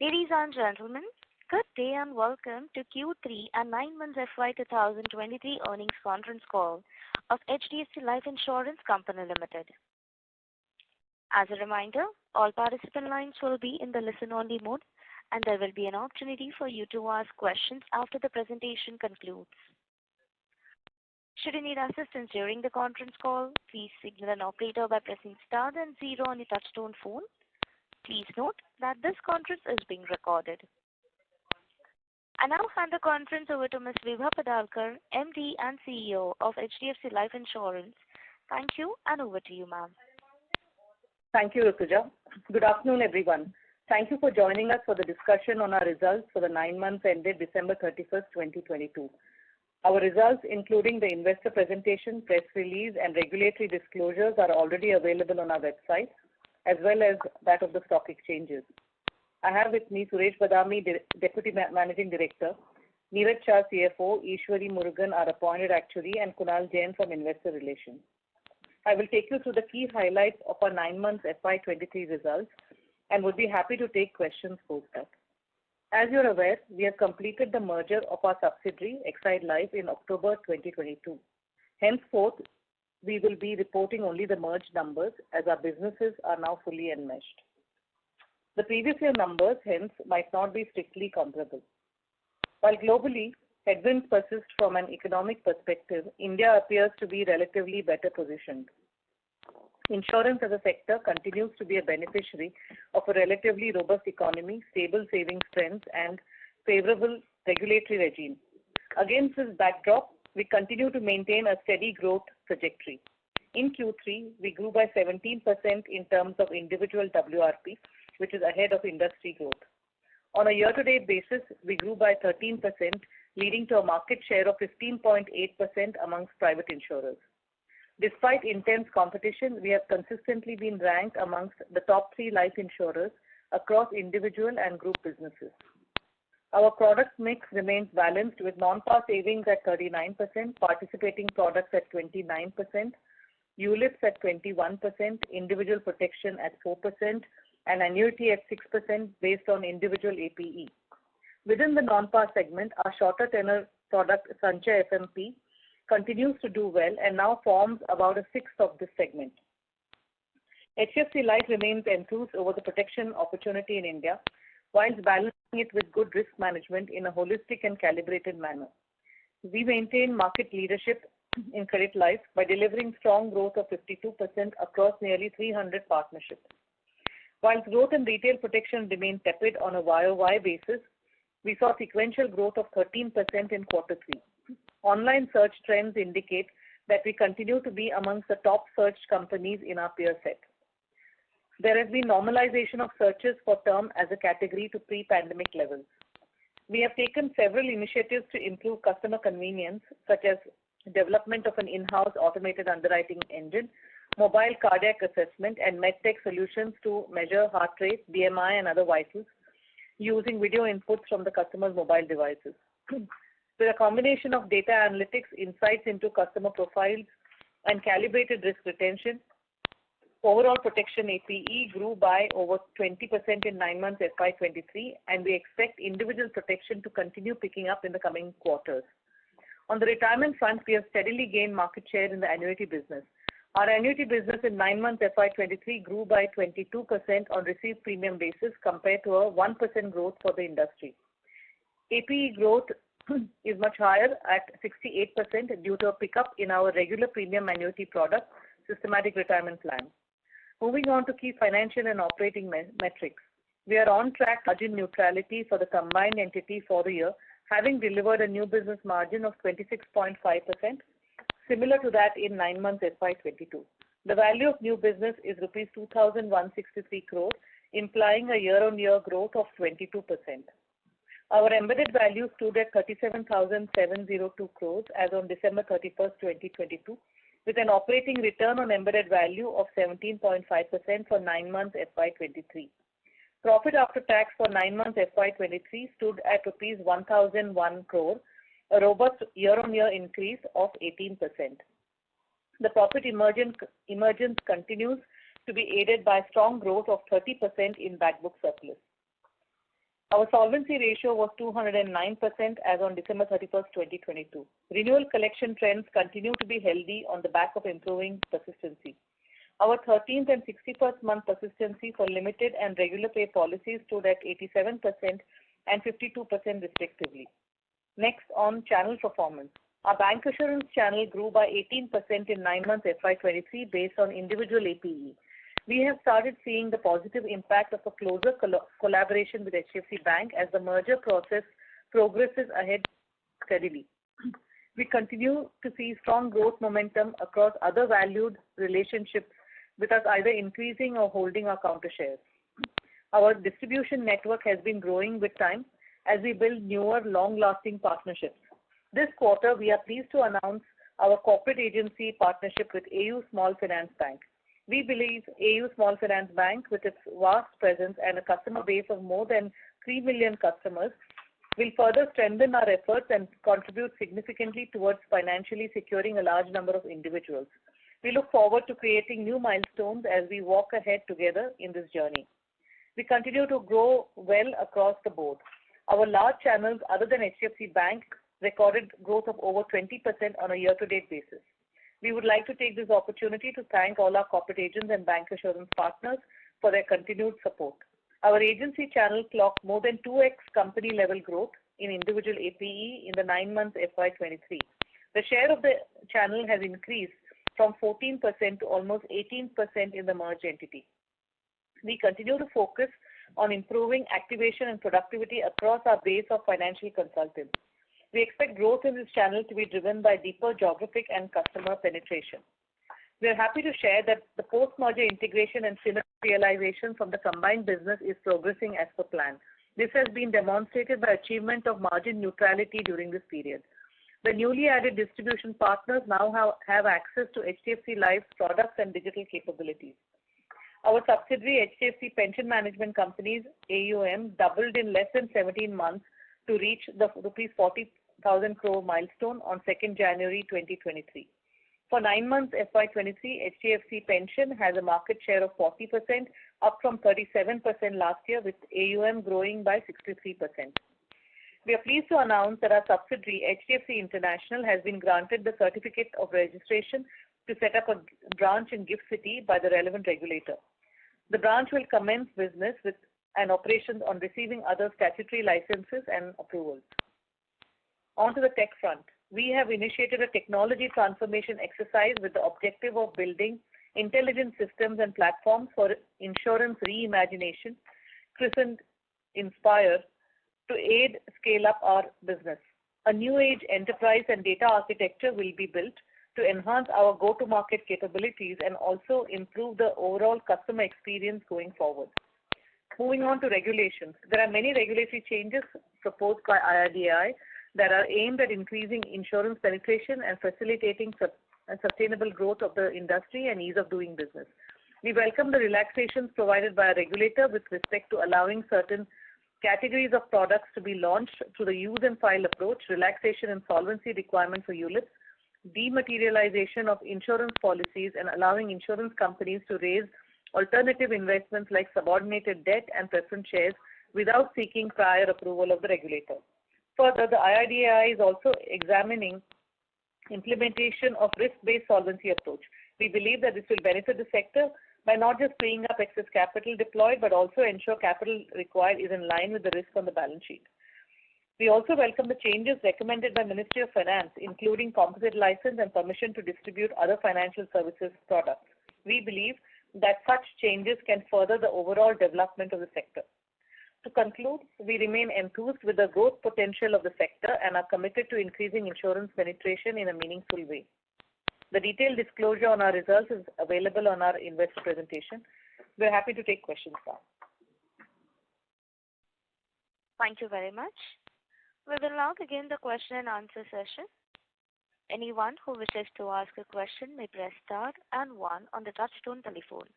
Ladies and gentlemen, good day and welcome to Q3 and 9 months FY 2023 earnings conference call of HDFC Life Insurance Company Limited. As a reminder, all participant lines will be in the listen-only mode, and there will be an opportunity for you to ask questions after the presentation concludes. Should you need assistance during the conference call, please signal an operator by pressing star then 0 on your touchtone phone. Please note that this conference is being recorded. I now hand the conference over to Ms. Vibha Padalkar, MD and CEO of HDFC Life Insurance. Thank you, and over to you, ma'am. Thank you, Rutuja. Good afternoon, everyone. Thank you for joining us for the discussion on our results for the 9 months ended December 31st, 2022. Our results, including the investor presentation, press release, and regulatory disclosures, are already available on our website, as well as that of the stock exchanges. I have with me Suresh Badami, Deputy Managing Director, Neeraj Shah, CFO, Ishwari Murugan, our Appointed Actuary, and Kunal Jain from Investor Relations. I will take you through the key highlights of our 9 months FY23 results and would be happy to take questions post that. As you're aware, we have completed the merger of our subsidiary, Exide Life, in October 2022. Henceforth, we will be reporting only the merged numbers as our businesses are now fully enmeshed. The previous year numbers, hence, might not be strictly comparable. While globally, headwinds persist from an economic perspective, India appears to be relatively better positioned. Insurance as a sector continues to be a beneficiary of a relatively robust economy, stable savings trends, and favorable regulatory regime. Against this backdrop, we continue to maintain a steady growth trajectory. In Q3, we grew by 17% in terms of individual WRP, which is ahead of industry growth. On a year-to-date basis, we grew by 13%, leading to a market share of 15.8% amongst private insurers. Despite intense competition, we have consistently been ranked amongst the top 3 life insurers across individual and group businesses. Our product mix remains balanced with non-par savings at 39%, participating products at 29%, ULIPs at 21%, individual protection at 4%, and annuity at 6% based on individual APE. Within the non-par segment, our shorter tenor product, Sanchay FMP, continues to do well and now forms about a sixth of this segment. HDFC Life remains enthused over the protection opportunity in India, whilst balancing it with good risk management in a holistic and calibrated manner. We maintain market leadership in credit life by delivering strong growth of 52% across nearly 300 partnerships. Whilst growth in retail protection remained tepid on a YOY basis, we saw sequential growth of 13% in quarter 3. Online search trends indicate that we continue to be amongst the top searched companies in our peer set. There has been normalization of searches for term as a category to pre-pandemic levels. We have taken several initiatives to improve customer convenience, such as development of an in-house automated underwriting engine, mobile cardiac assessment, and medtech solutions to measure heart rate, BMI, and other vitals using video inputs from the customer's mobile devices. With a combination of data analytics, insights into customer profiles, and calibrated risk retention, overall protection APE grew by over 20% in 9 months FY23, and we expect individual protection to continue picking up in the coming quarters. On the retirement front, we have steadily gained market share in the annuity business. Our annuity business in 9 months FY23 grew by 22% on received premium basis compared to a 1% growth for the industry. APE growth is much higher at 68% due to a pickup in our regular premium annuity product, Systematic Retirement Plan. Moving on to key financial and operating metrics. We are on track to margin neutrality for the combined entity for the year, having delivered a new business margin of 26.5%, similar to that in 9 months FY22. The value of new business is rupees 2,163 crores, implying a year-on-year growth of 22%. Our embedded value stood at 37,702 crores as on December 31st, 2022, with an operating return on embedded value of 17.5% for 9 months FY23. Profit after tax for 9 months FY23 stood at rupees 1,001 crore, a robust year-on-year increase of 18%. The profit emergence continues to be aided by strong growth of 30% in back book surplus. Our solvency ratio was 209% as on December 31st, 2022. Renewal collection trends continue to be healthy on the back of improving persistency. Our 13th and 61st month persistency for limited and regular pay policies stood at 87% and 52% respectively. Next, on channel performance. Our bancassurance channel grew by 18% in 9 months FY23 based on individual APE. We have started seeing the positive impact of a closer collaboration with HDFC Bank as the merger process progresses ahead steadily. We continue to see strong growth momentum across other valued relationships with us either increasing or holding our counter shares. Our distribution network has been growing with time as we build newer, long-lasting partnerships. This quarter, we are pleased to announce our corporate agency partnership with AU Small Finance Bank. We believe AU Small Finance Bank, with its vast presence and a customer base of more than 3 million customers, will further strengthen our efforts and contribute significantly towards financially securing a large number of individuals. We look forward to creating new milestones as we walk ahead together in this journey. We continue to grow well across the board. Our large channels other than HDFC Bank recorded growth of over 20% on a year-to-date basis. We would like to take this opportunity to thank all our corporate agents and bancassurance partners for their continued support. Our agency channel clocked more than 2x company-level growth in individual APE in the 9 months FY23. The share of the channel has increased from 14% to almost 18% in the merged entity. We continue to focus on improving activation and productivity across our base of financial consultants. We expect growth in this channel to be driven by deeper geographic and customer penetration. We are happy to share that the post-merger integration and synergy realization from the combined business is progressing as per plan. This has been demonstrated by achievement of margin neutrality during this period. The newly added distribution partners now have access to HDFC Life's products and digital capabilities. Our subsidiary HDFC Pension Management Company's AUM doubled in less than 17 months to reach the rupees 40,000 crore milestone on 2nd January 2023. For 9 months FY23, HDFC Pension has a market share of 40%, up from 37% last year, with AUM growing by 63%. We are pleased to announce that our subsidiary HDFC International has been granted the certificate of registration to set up a branch in GIFT City by the relevant regulator. The branch will commence business with an operations on receiving other statutory licenses and approvals. On to the tech front. We have initiated a technology transformation exercise with the objective of building intelligent systems and platforms for insurance reimagination, christened Inspire, to aid scale up our business. A new age enterprise and data architecture will be built to enhance our go-to-market capabilities and also improve the overall customer experience going forward. Moving on to regulations. There are many regulatory changes proposed by IRDAI that are aimed at increasing insurance penetration and facilitating sustainable growth of the industry and ease of doing business. We welcome the relaxations provided by a regulator with respect to allowing certain categories of products to be launched through the use and file approach, relaxation in solvency requirement for ULIPs, dematerialization of insurance policies, and allowing insurance companies to raise alternative investments like subordinated debt and preference shares without seeking prior approval of the regulator. Further, the IRDAI is also examining implementation of risk-based solvency approach. We believe that this will benefit the sector by not just freeing up excess capital deployed, but also ensure capital required is in line with the risk on the balance sheet. We also welcome the changes recommended by Ministry of Finance, including composite license and permission to distribute other financial services products. We believe that such changes can further the overall development of the sector. To conclude, we remain enthused with the growth potential of the sector and are committed to increasing insurance penetration in a meaningful way. The detailed disclosure on our results is available on our investor presentation. We are happy to take questions now. Thank you very much. We will now begin the question and answer session. Anyone who wishes to ask a question may press star and 1 on the touchtone telephone.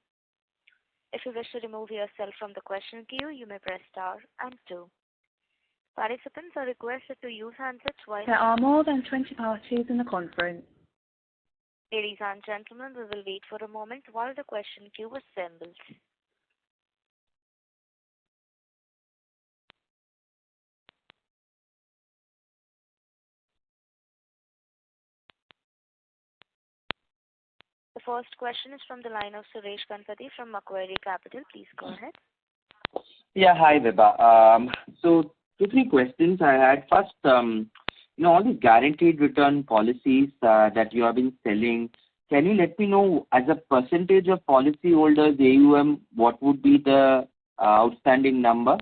If you wish to remove yourself from the question queue, you may press star and 2. Participants are requested to use handsets while... There are more than 20 parties in the conference. Ladies and gentlemen, we will wait for a moment while the question queue assembles. first question is from the line of Suresh Ganpati from Macquarie Capital. Please go ahead. Yeah, hi, Vibha. So 2-3 questions I had. First, all these guaranteed return policies that you have been selling, can you let me know as a percentage of policyholders AUM, what would be the outstanding number?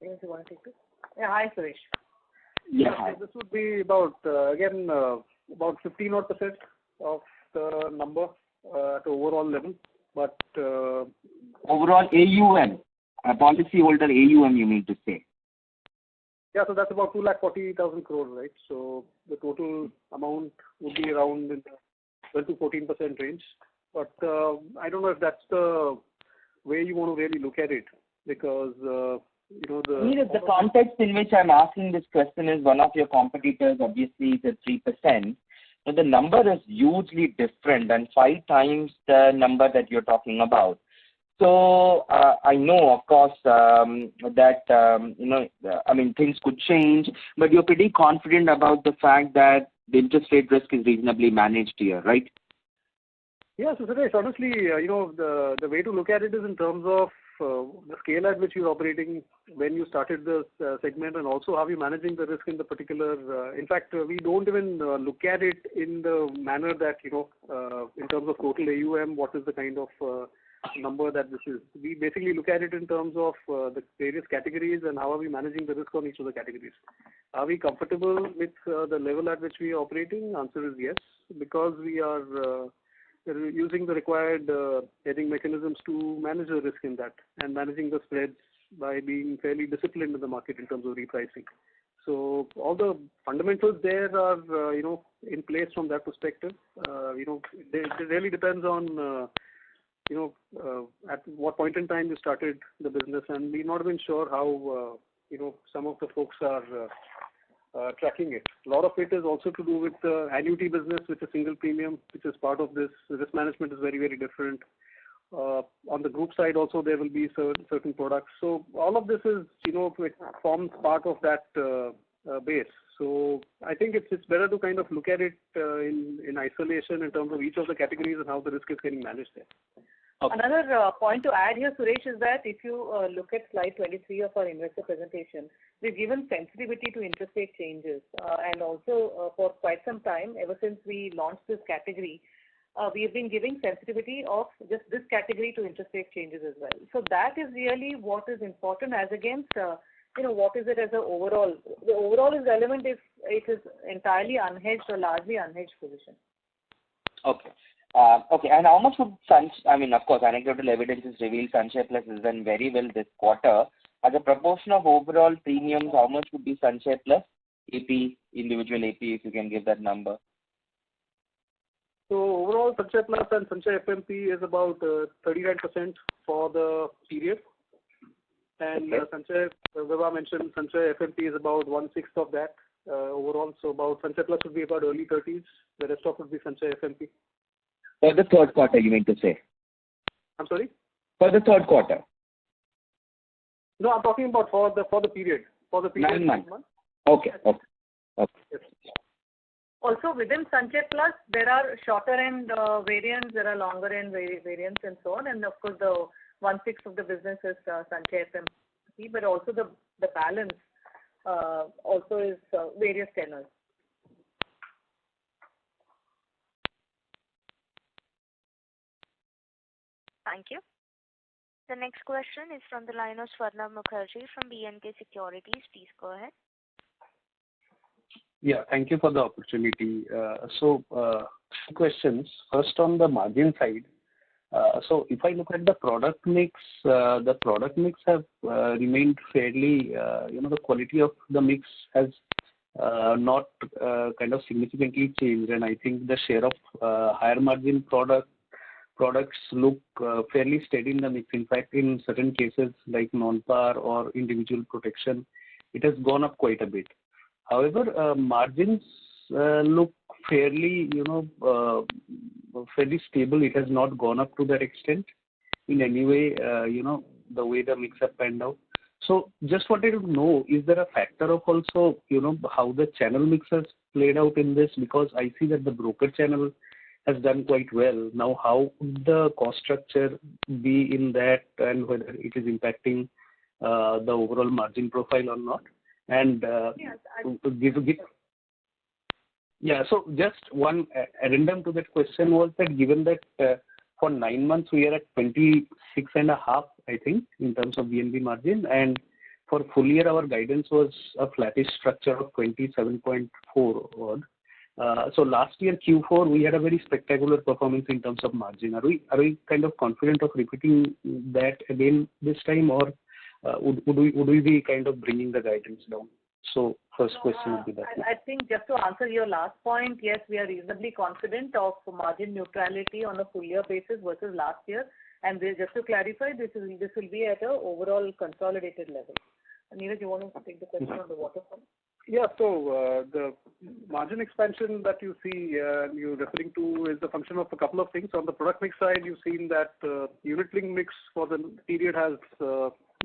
Yes, you want to take this? Yeah, hi, Suresh. Yeah, hi. This would be about, about 15% of the number at overall level. But overall AUM, policyholder AUM, you mean to say? Yeah, so that's about 2,40,000 crores, right? So the total amount would be around in the 12 to 14% range. But I don't know if that's the way you want to really look at it, because the context in which I'm asking this question is one of your competitors obviously is at 3%, but the number is hugely different and 5 times the number that you're talking about. So I know, of course, things could change, but you're pretty confident about the fact that the interest rate risk is reasonably managed here, right? Yeah, so Suresh, honestly, the way to look at it is in terms of the scale at which you're operating when you started this segment, and also how you're managing the risk in the particular. In fact, we don't even look at it in the manner that, in terms of total AUM, what is the kind of number that this is. We basically look at it in terms of the various categories and how are we managing the risk on each of the categories. Are we comfortable with the level at which we are operating? Answer is yes, because we are using the required hedging mechanisms to manage the risk in that, and managing the spreads by being fairly disciplined in the market in terms of repricing. So all the fundamentals there are, in place from that perspective. It really depends on, at what point in time you started the business, and we're not even sure how, some of the folks are tracking it. A lot of it is also to do with the annuity business, which is single premium, which is part of this. Risk management is very, very different. On the group side also, there will be certain products. So all of this is, it forms part of that base. So I think it's better to kind of look at it in isolation in terms of each of the categories and how the risk is getting managed there. Okay. Another point to add here, Suresh, is that if you look at slide 23 of our investor presentation, we've given sensitivity to interest rate changes. And also for quite some time, ever since we launched this category, we have been giving sensitivity of just this category to interest rate changes as well. So that is really what is important as against, what is it as an overall. The overall is relevant if it is entirely unhedged or largely unhedged position. Okay. Okay, and how much would of course, anecdotal evidence is revealed Sanchay Plus has done very well this quarter. As a proportion of overall premiums, how much would be Sanchay Plus, AP, individual AP, if you can give that number? So overall, Sanchay Plus and Sanchay FMP is about 39% for the period. And okay. Sanchay, Vibha mentioned, Sanchay FMP is about 1/6 of that overall. So about Sanchay Plus would be about early 30s. The rest of it would be Sanchay FMP. For the third quarter, you mean to say? I'm sorry? For the third quarter? No, I'm talking about for the period. For the period. 9 months. Okay. Yes. Also within Sanchay Plus, there are shorter end variants, there are longer end variants and so on. And of course, the 1/6 of the business is Sanchay FMP, but also the balance also is various tenors. Thank you. The next question is from the line of Swarna Mukherjee from BNK Securities. Please go ahead. Yeah, thank you for the opportunity. So, two questions. First, on the margin side. So, if I look at the product mix have remained fairly, the quality of the mix has not kind of significantly changed, and I think the share of higher margin products look fairly steady in the mix. In fact, in certain cases like non-par or individual protection, it has gone up quite a bit. However, margins look fairly, fairly stable. It has not gone up to that extent in any way, the way the mix have panned out. So just wanted to know, is there a factor of also, how the channel mix has played out in this? Because I see that the broker channel has done quite well. Now, how would the cost structure be in that, and whether it is impacting the overall margin profile or not? And Yes, yeah, so just one addendum to that question was that given that for 9 months we are at 26.5, I think, in terms of VNB margin, and for full year our guidance was a flattish structure of 27.4 odd. So last year Q4 we had a very spectacular performance in terms of margin. Are we kind of confident of repeating that again this time, or would we be kind of bringing the guidance down? So first question would be that. I think just to answer your last point, yes, we are reasonably confident of margin neutrality on a full year basis versus last year. And just to clarify, this will be at a overall consolidated level. Neeraj, you want to take the question on the waterfall? Yeah, so the margin expansion that you see you're referring to is a function of a couple of things. On the product mix side, you've seen that unit link mix for the period has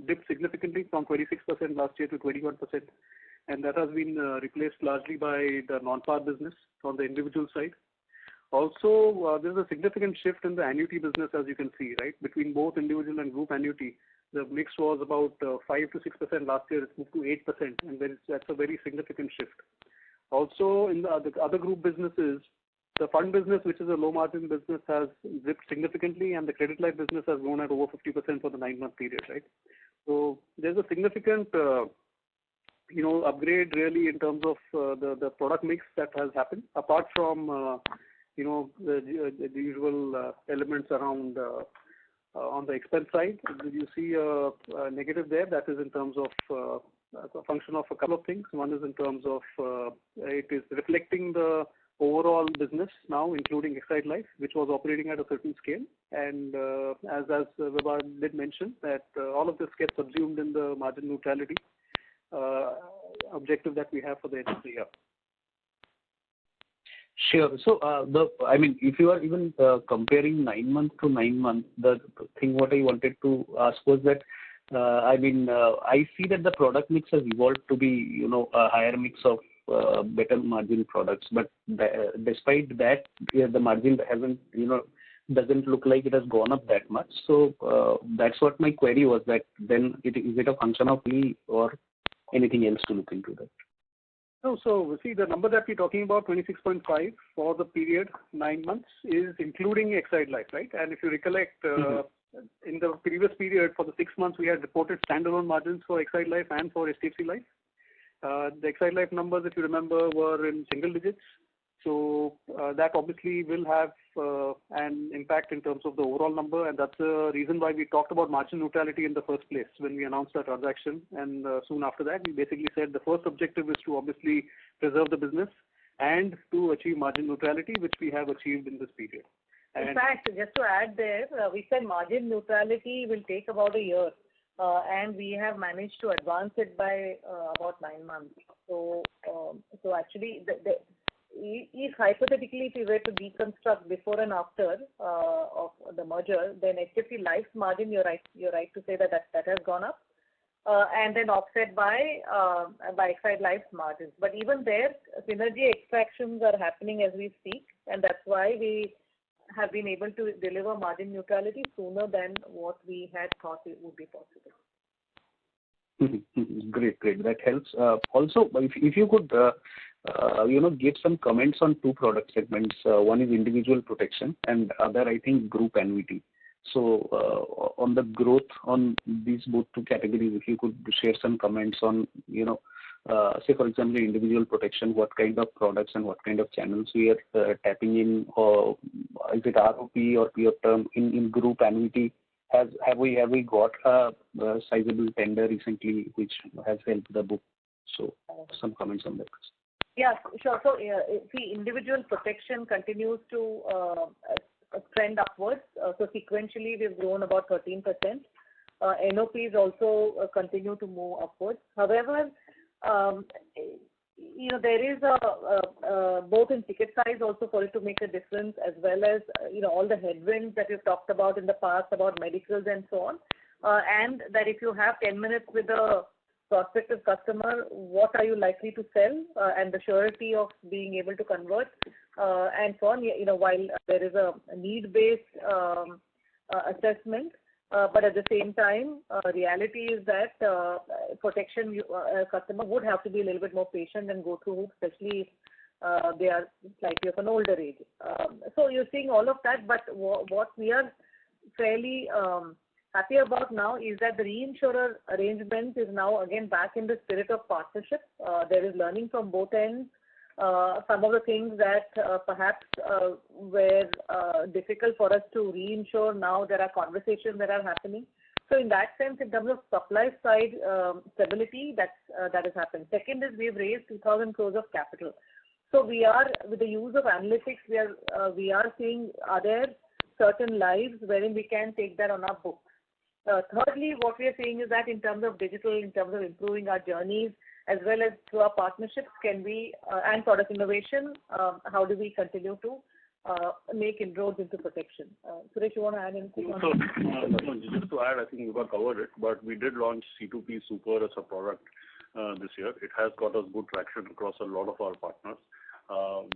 dipped significantly from 26% last year to 21%. And that has been replaced largely by the non-par business on the individual side. Also, there's a significant shift in the annuity business, as you can see, right? Between both individual and group annuity, the mix was about 5 to 6% last year. It's moved to 8%, and that's a very significant shift. Also, in the other group businesses, the fund business, which is a low margin business, has dipped significantly, and the credit life business has grown at over 50% for the 9-month period, right? So there's a significant upgrade really in terms of the product mix that has happened, apart from the usual elements around on the expense side. You see a negative there. That is in terms of a function of a couple of things. One is in terms of it is reflecting the overall business now, including Exide Life, which was operating at a certain scale. And as Vibha did mention, that all of this gets subsumed in the margin neutrality objective that we have for the end of the year. Sure. So, if you are even comparing 9 months to 9 months, the thing what I wanted to ask was that, I see that the product mix has evolved to be, a higher mix of better margin products. But despite that, the margin hasn't, doesn't look like it has gone up that much. So that's what my query was, that then is it a function of me or anything else to look into that? No, so see, the number that we're talking about, 26.5 for the period 9 months, is including Exide Life, right? And if you recollect, in the previous period for the 6 months, we had reported standalone margins for Exide Life and for HDFC Life. The Exide Life numbers, if you remember, were in single digits. So that obviously will have an impact in terms of the overall number, and that's the reason why we talked about margin neutrality in the first place when we announced our transaction. And soon after that, we basically said the first objective is to obviously preserve the business and to achieve margin neutrality, which we have achieved in this period. In fact, just to add there, we said margin neutrality will take about a year, and we have managed to advance it by about 9 months. So actually, if hypothetically if we were to deconstruct before and after of the merger, then HDFC Life's margin, you're right to say that has gone up, and then offset by Exide Life's margins. But even there, synergy extractions are happening as we speak, and that's why we have been able to deliver margin neutrality sooner than what we had thought it would be possible. Great. That helps. Also, if you could, give some comments on 2 product segments. One is individual protection, and other, I think, group annuity. So, on the growth on these both 2 categories, if you could share some comments on, say for example, individual protection, what kind of products and what kind of channels we are tapping in, or is it ROP or pure term? In group annuity, have we got a sizable tender recently which has helped the book? So some comments on that. Yeah, sure. So see, individual protection continues to trend upwards. So sequentially, we've grown about 13%. NOPs also continue to move upwards. However, there is both in ticket size also for it to make a difference, as well as all the headwinds that we've talked about in the past about medicals and so on, and that if you have 10 minutes with a prospective customer, what are you likely to sell, and the surety of being able to convert, and so on. While there is a need-based assessment, but at the same time, reality is that protection customer would have to be a little bit more patient and go through hoops, especially if they are slightly of an older age. So you're seeing all of that, but what we are fairly happy about now is that the reinsurer arrangement is now again back in the spirit of partnership. There is learning from both ends. Some of the things that perhaps were difficult for us to reinsure, now there are conversations that are happening. So in that sense, in terms of supply side stability, that has happened. Second is we've raised 2,000 crores of capital. So we are, with the use of analytics, we are seeing, are there certain lives wherein we can take that on our books. Thirdly, what we are seeing is that in terms of digital, in terms of improving our journeys, as well as through our partnerships, can we, and product innovation, how do we continue to make inroads into protection? Suresh, you want to add anything on that? Just to add, I think we've covered it, but we did launch C2P Super as a product this year. It has got us good traction across a lot of our partners.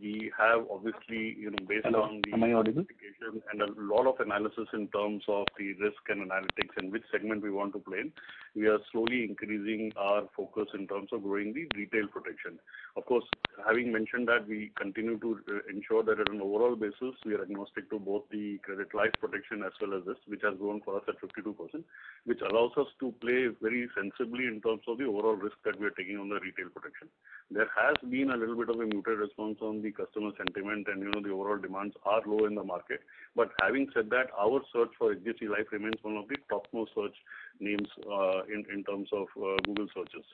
We have obviously, based on the application and a lot of analysis in terms of the risk and analytics and which segment we want to play in, we are slowly increasing our focus in terms of growing the retail protection. Of course, having mentioned that, we continue to ensure that at an overall basis, we are agnostic to both the credit life protection as well as this, which has grown for us at 52%, which allows us to play very sensibly in terms of the overall risk that we are taking on the retail protection. There has been a little bit of a muted response on the customer sentiment, and the overall demands are low in the market. But having said that, our search for HDFC Life remains one of the topmost search names in terms of Google searches.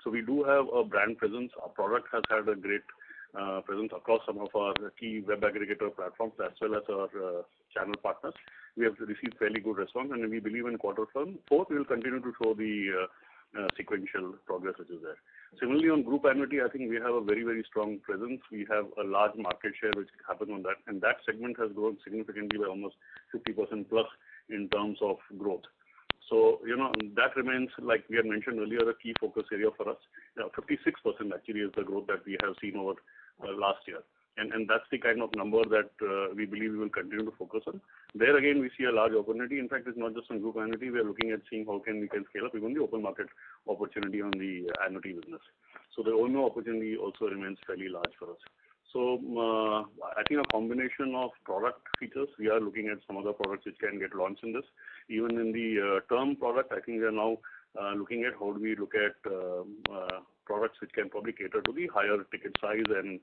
So we do have a brand presence. Our product has had a great presence across some of our key web aggregator platforms as well as our channel partners. We have received fairly good response, and we believe in quarter four we will continue to show the sequential progress which is there. Similarly, on group annuity, I think we have a very, very strong presence. We have a large market share which happens on that, and that segment has grown significantly by almost 50% plus in terms of growth. So, that remains, like we had mentioned earlier, a key focus area for us. 56% actually is the growth that we have seen over last year. And that's the kind of number that we believe we will continue to focus on. There again, we see a large opportunity. In fact, it's not just on group annuity. We are looking at seeing how we can scale up even the open market opportunity on the annuity business. So the OMO opportunity also remains fairly large for us. So I think a combination of product features, we are looking at some other products which can get launched in this. Even in the term product, I think we are now looking at how do we look at products which can probably cater to the higher ticket size and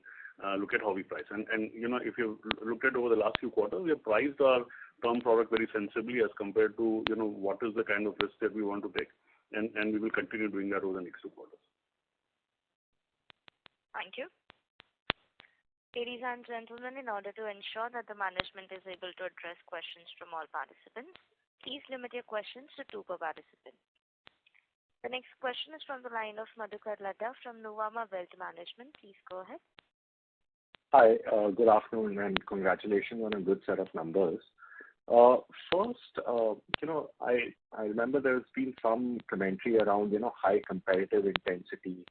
look at how we price. And if you looked at over the last few quarters, we have priced our term product very sensibly as compared to what is the kind of risk that we want to take, and we will continue doing that over the next 2 quarters. Thank you. Ladies and gentlemen, in order to ensure that the management is able to address questions from all participants, please limit your questions to 2 per participant. The next question is from the line of Madhukar Ladha from Nuvama Wealth Management. Please go ahead. Hi, good afternoon, and congratulations on a good set of numbers. First, I remember there's been some commentary around, high competitive intensity,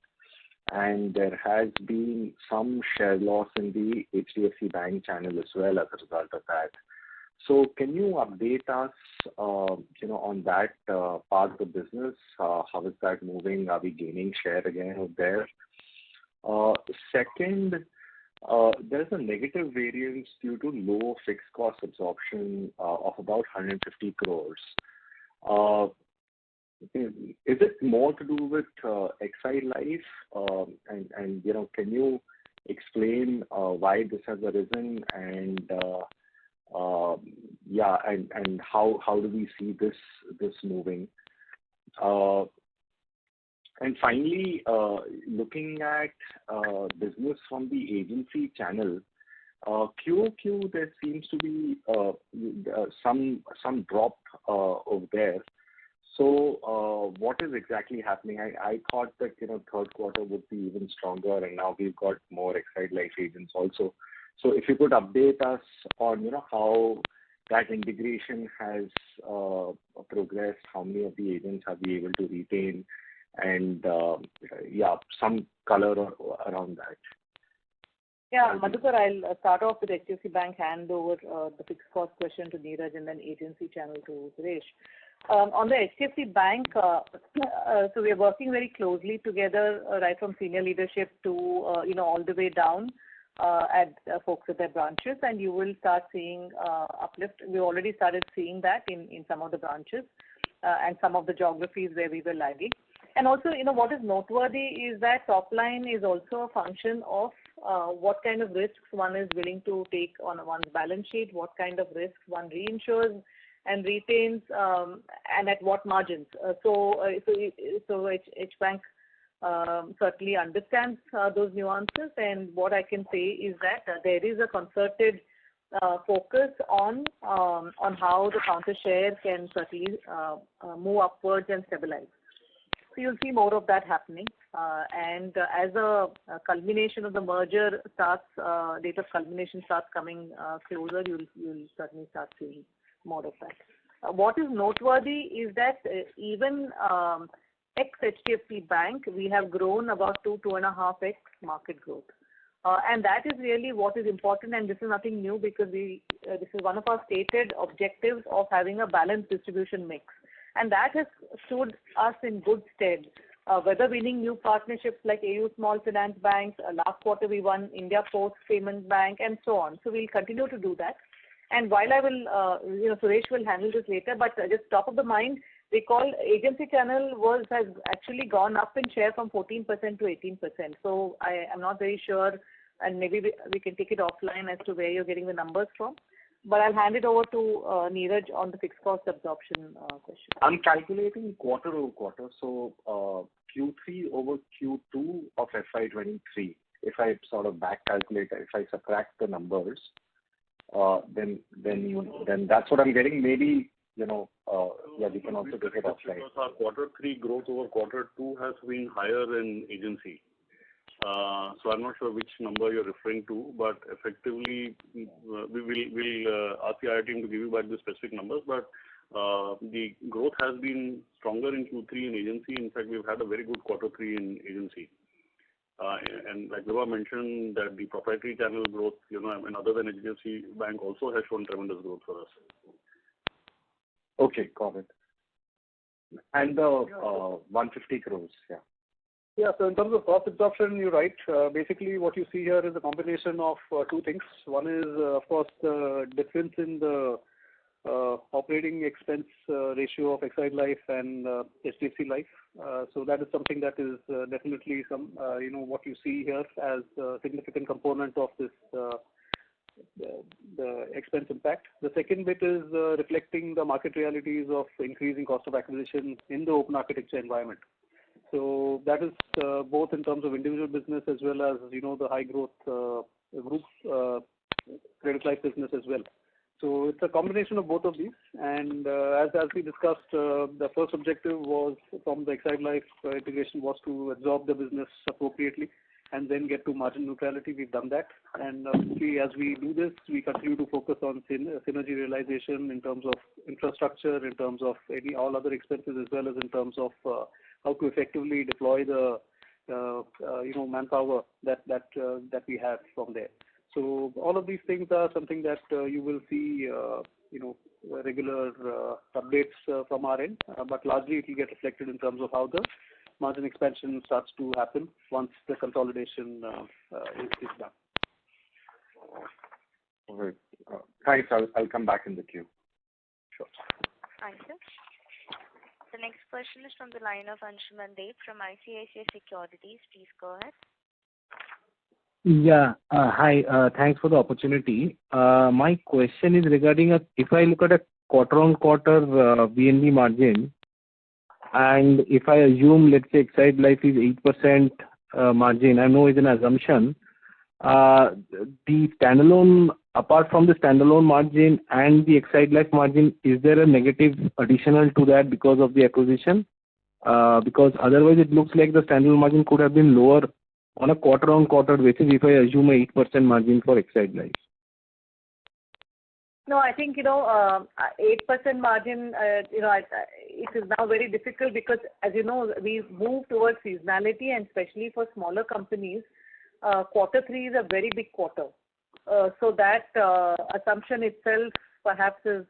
and there has been some share loss in the HDFC Bank channel as well as a result of that. So can you update us, on that part of the business? How is that moving? Are we gaining share again out there? Second, there's a negative variance due to low fixed cost absorption of about 150 crores. Is it more to do with Exide Life? And can you explain why this has arisen and and how do we see this moving? And finally, looking at business from the agency channel, QOQ there seems to be some drop over there. So what is exactly happening? I thought that third quarter would be even stronger, and now we've got more Exide Life agents also. So if you could update us on how that integration has progressed, how many of the agents have we able to retain, And some color around that. Yeah, Madhukar, I'll start off with HDFC Bank, hand over the fixed cost question to Neeraj, and then agency channel to Suresh. On the HDFC Bank, so we are working very closely together, right from senior leadership to all the way down at folks at their branches, and you will start seeing uplift. We already started seeing that in some of the branches and some of the geographies where we were lagging. And also, what is noteworthy is that top line is also a function of what kind of risks one is willing to take on one's balance sheet, what kind of risks one reinsures and retains, and at what margins. So H Bank certainly understands those nuances, and what I can say is that there is a concerted focus on how the counter share can certainly move upwards and stabilize. So you'll see more of that happening. And as a culmination of the merger starts, date of culmination starts coming closer, you'll certainly start seeing more of that. What is noteworthy is that even ex-HDFC Bank, we have grown about 2.5x market growth. And that is really what is important, and this is nothing new because this is one of our stated objectives of having a balanced distribution mix. And that has stood us in good stead, whether winning new partnerships like AU Small Finance Banks, last quarter we won India Post Payments Bank, and so on. So we'll continue to do that. And while I will, Suresh will handle this later, but just top of the mind, recall agency channel has actually gone up in share from 14% to 18%. So I am not very sure, and maybe we can take it offline as to where you're getting the numbers from. But I'll hand it over to Neeraj on the fixed cost absorption question. I'm calculating quarter over quarter, so Q3 over Q2 of FY23. If I sort of back calculate, if I subtract the numbers, then that's what I'm getting. Maybe we can also take it offline. Because our quarter 3 growth over quarter 2 has been higher in agency. So I'm not sure which number you're referring to, but effectively we'll ask the IR team to give you back the specific numbers. But the growth has been stronger in Q3 in agency. In fact, we've had a very good quarter 3 in agency. And like Vibha mentioned, that the proprietary channel growth, and other than HDFC Bank also has shown tremendous growth for us. Okay, got it. And the 150 crores, yeah. Yeah, so in terms of cost absorption, you're right. Basically, what you see here is a combination of two things. One is, of course, the difference in the operating expense ratio of Exide Life and HDFC Life. So that is something that is definitely what you see here as a significant component of this the expense impact. The second bit is reflecting the market realities of increasing cost of acquisition in the open architecture environment. So that is both in terms of individual business as well as the high growth group credit life business as well. So it's a combination of both of these. And as we discussed, the first objective was from the Exide Life integration was to absorb the business appropriately and then get to margin neutrality. We've done that. And as we do this, we continue to focus on synergy realization in terms of infrastructure, in terms of all other expenses, as well as in terms of how to effectively deploy the manpower that we have from there. So all of these things are something that you will see regular updates from our end, but largely it will get reflected in terms of how the margin expansion starts to happen once the consolidation is done. All right. Thanks. I'll come back in the queue. Sure. Thank you. The next question is from the line of Anshuman Deb from ICICI Securities. Please go ahead. Yeah. Hi. Thanks for the opportunity. My question is regarding if I look at a quarter-on-quarter VNB margin, and if I assume, let's say, Exide Life is 8% margin, I know it's an assumption. The standalone, apart from the standalone margin and the Exide Life margin, is there a negative additional to that because of the acquisition? Because otherwise it looks like the standalone margin could have been lower on a quarter-on-quarter basis if I assume a 8% margin for Exide Life. No, I think, 8% margin, it is now very difficult because, as you know, we move towards seasonality, and especially for smaller companies, quarter three is a very big quarter. So that assumption itself perhaps is,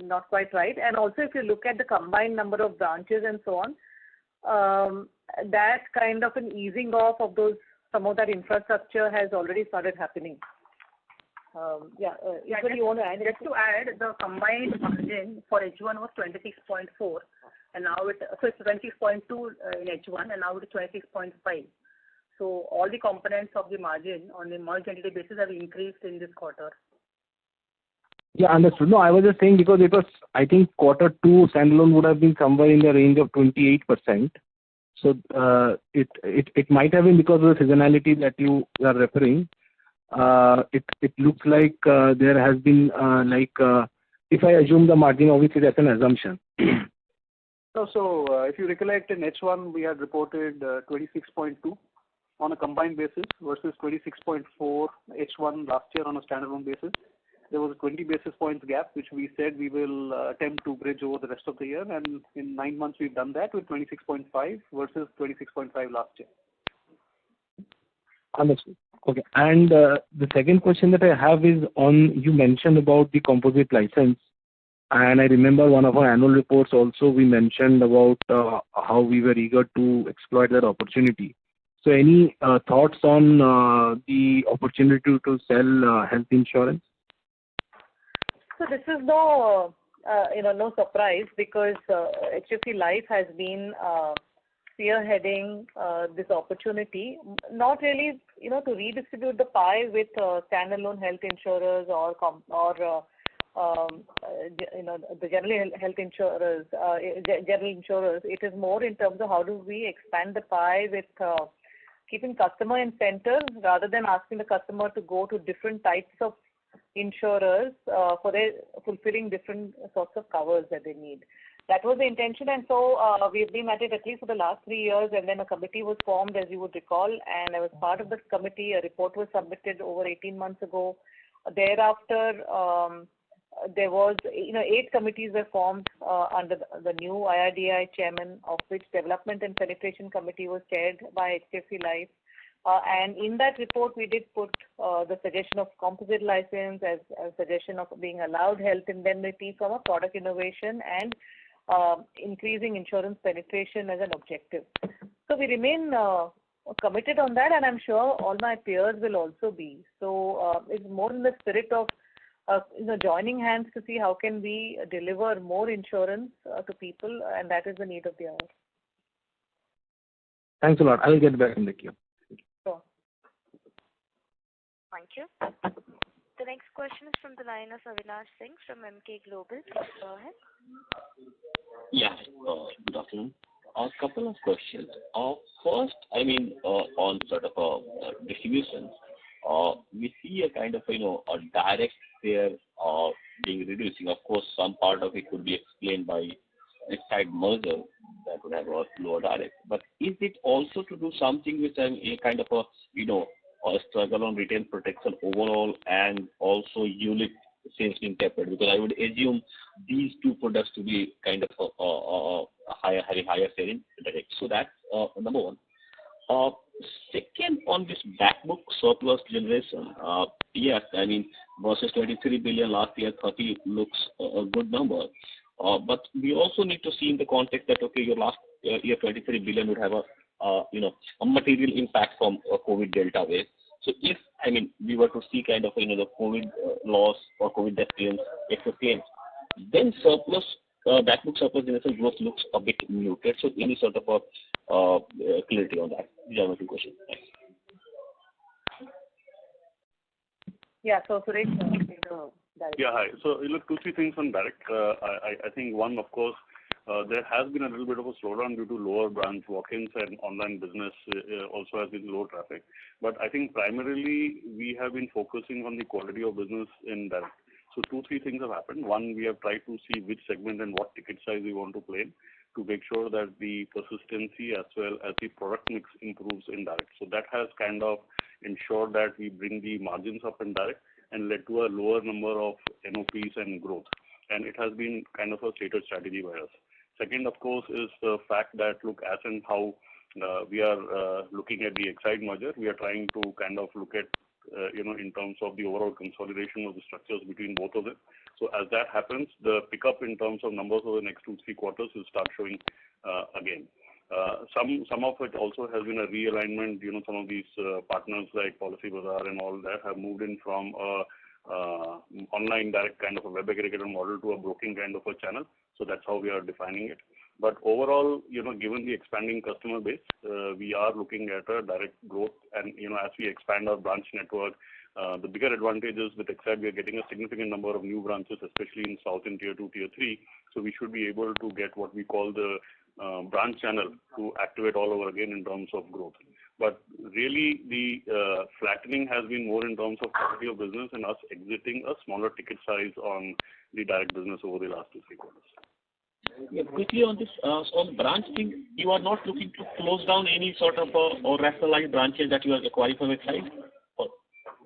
not quite right. And also, if you look at the combined number of branches and so on, that kind of an easing off of some of that infrastructure has already started happening. Eshwari, you want to add anything? Just to add, the combined margin for H1 was 26.4, and now it's 26.2 in H1, and now it is 26.5. So all the components of the margin on the merged entity basis have increased in this quarter. Yeah, understood. No, I was just saying because it was, I think, quarter two standalone would have been somewhere in the range of 28%. So it might have been because of the seasonality that you are referring. It looks like there has been if I assume the margin, obviously that's an assumption. No, so if you recollect, in H1 we had reported 26.2 on a combined basis versus 26.4 H1 last year on a standalone basis. There was a 20 basis points gap, which we said we will attempt to bridge over the rest of the year, and in 9 months we've done that with 26.5 versus 26.5 last year. Understood. Okay. And the second question that I have is on, you mentioned about the composite license, and I remember one of our annual reports also we mentioned about how we were eager to exploit that opportunity. So any thoughts on the opportunity to sell health insurance? So this is no surprise because HDFC Life has been spearheading this opportunity, not really, to redistribute the pie with standalone health insurers or the general health insurers, general insurers. It is more in terms of how do we expand the pie with keeping customer in center rather than asking the customer to go to different types of insurers for their fulfilling different sorts of covers that they need. That was the intention, and so we've been at it at least for the last 3 years, and then a committee was formed, as you would recall, and I was part of this committee. A report was submitted over 18 months ago. Thereafter, there was, 8 committees were formed under the new IRDAI chairman, of which Development and Penetration Committee was chaired by HDFC Life. And in that report, we did put the suggestion of composite license as a suggestion of being allowed health indemnity from a product innovation and increasing insurance penetration as an objective. So we remain committed on that, and I'm sure all my peers will also be. So it's more in the spirit of joining hands to see how can we deliver more insurance to people, and that is the need of the hour. Thanks a lot. I will get back in the queue. Sure. Thank you. The next question is from the line of Avinash Singh from MK Global. Please go ahead. Yeah, good afternoon. A couple of questions. First, on sort of distribution, we see a kind of, a direct share being reducing. Of course, some part of it could be explained by side merger that would have a lower direct. But is it also to do something with a kind of a struggle on retail protection overall and also unit sales being tapered? Because I would assume these two products to be kind of having higher selling direct. So that's number one. Second, on this backbook surplus generation, yes, versus 23 billion last year, 30 looks a good number. But we also need to see in the context that, okay, your last year 23 billion would have a material impact from COVID Delta wave. So if, we were to see kind of, the COVID loss or COVID death claims, excess claims, then surplus, backbook surplus generation growth looks a bit muted. So any sort of clarity on that? These are my two questions. Thanks. Yeah, so Suresh, Yeah, hi. So look, 2-3 things on direct. I think one, of course, there has been a little bit of a slowdown due to lower branch walk-ins, and online business also has been low traffic. But I think primarily we have been focusing on the quality of business in direct. So 2-3 things have happened. One, we have tried to see which segment and what ticket size we want to play in to make sure that the persistency as well as the product mix improves in direct. So that has kind of ensured that we bring the margins up in direct. and led to a lower number of NOPs and growth. And it has been kind of a stated strategy by us. Second, of course, is the fact that, look, as and how we are looking at the Exide merger, we are trying to kind of look at, in terms of the overall consolidation of the structures between both of them. So as that happens, the pickup in terms of numbers over the next 2-3 quarters will start showing again. Some of it also has been a realignment. Some of these partners like Policy Bazaar and all that have moved in from online direct kind of a web aggregator model to a broking kind of a channel. So that's how we are defining it. But overall, given the expanding customer base, we are looking at a direct growth. And, as we expand our branch network, the bigger advantage is with Exide, we are getting a significant number of new branches, especially in South and Tier 2, Tier 3. So we should be able to get what we call the branch channel to activate all over again in terms of growth. But really, the flattening has been more in terms of quality of business and us exiting a smaller ticket size on the direct business over the last 2-3 quarters. Yeah, quickly on this, on branch thing, you are not looking to close down any sort of or rationalize branches that you are acquiring from Exide?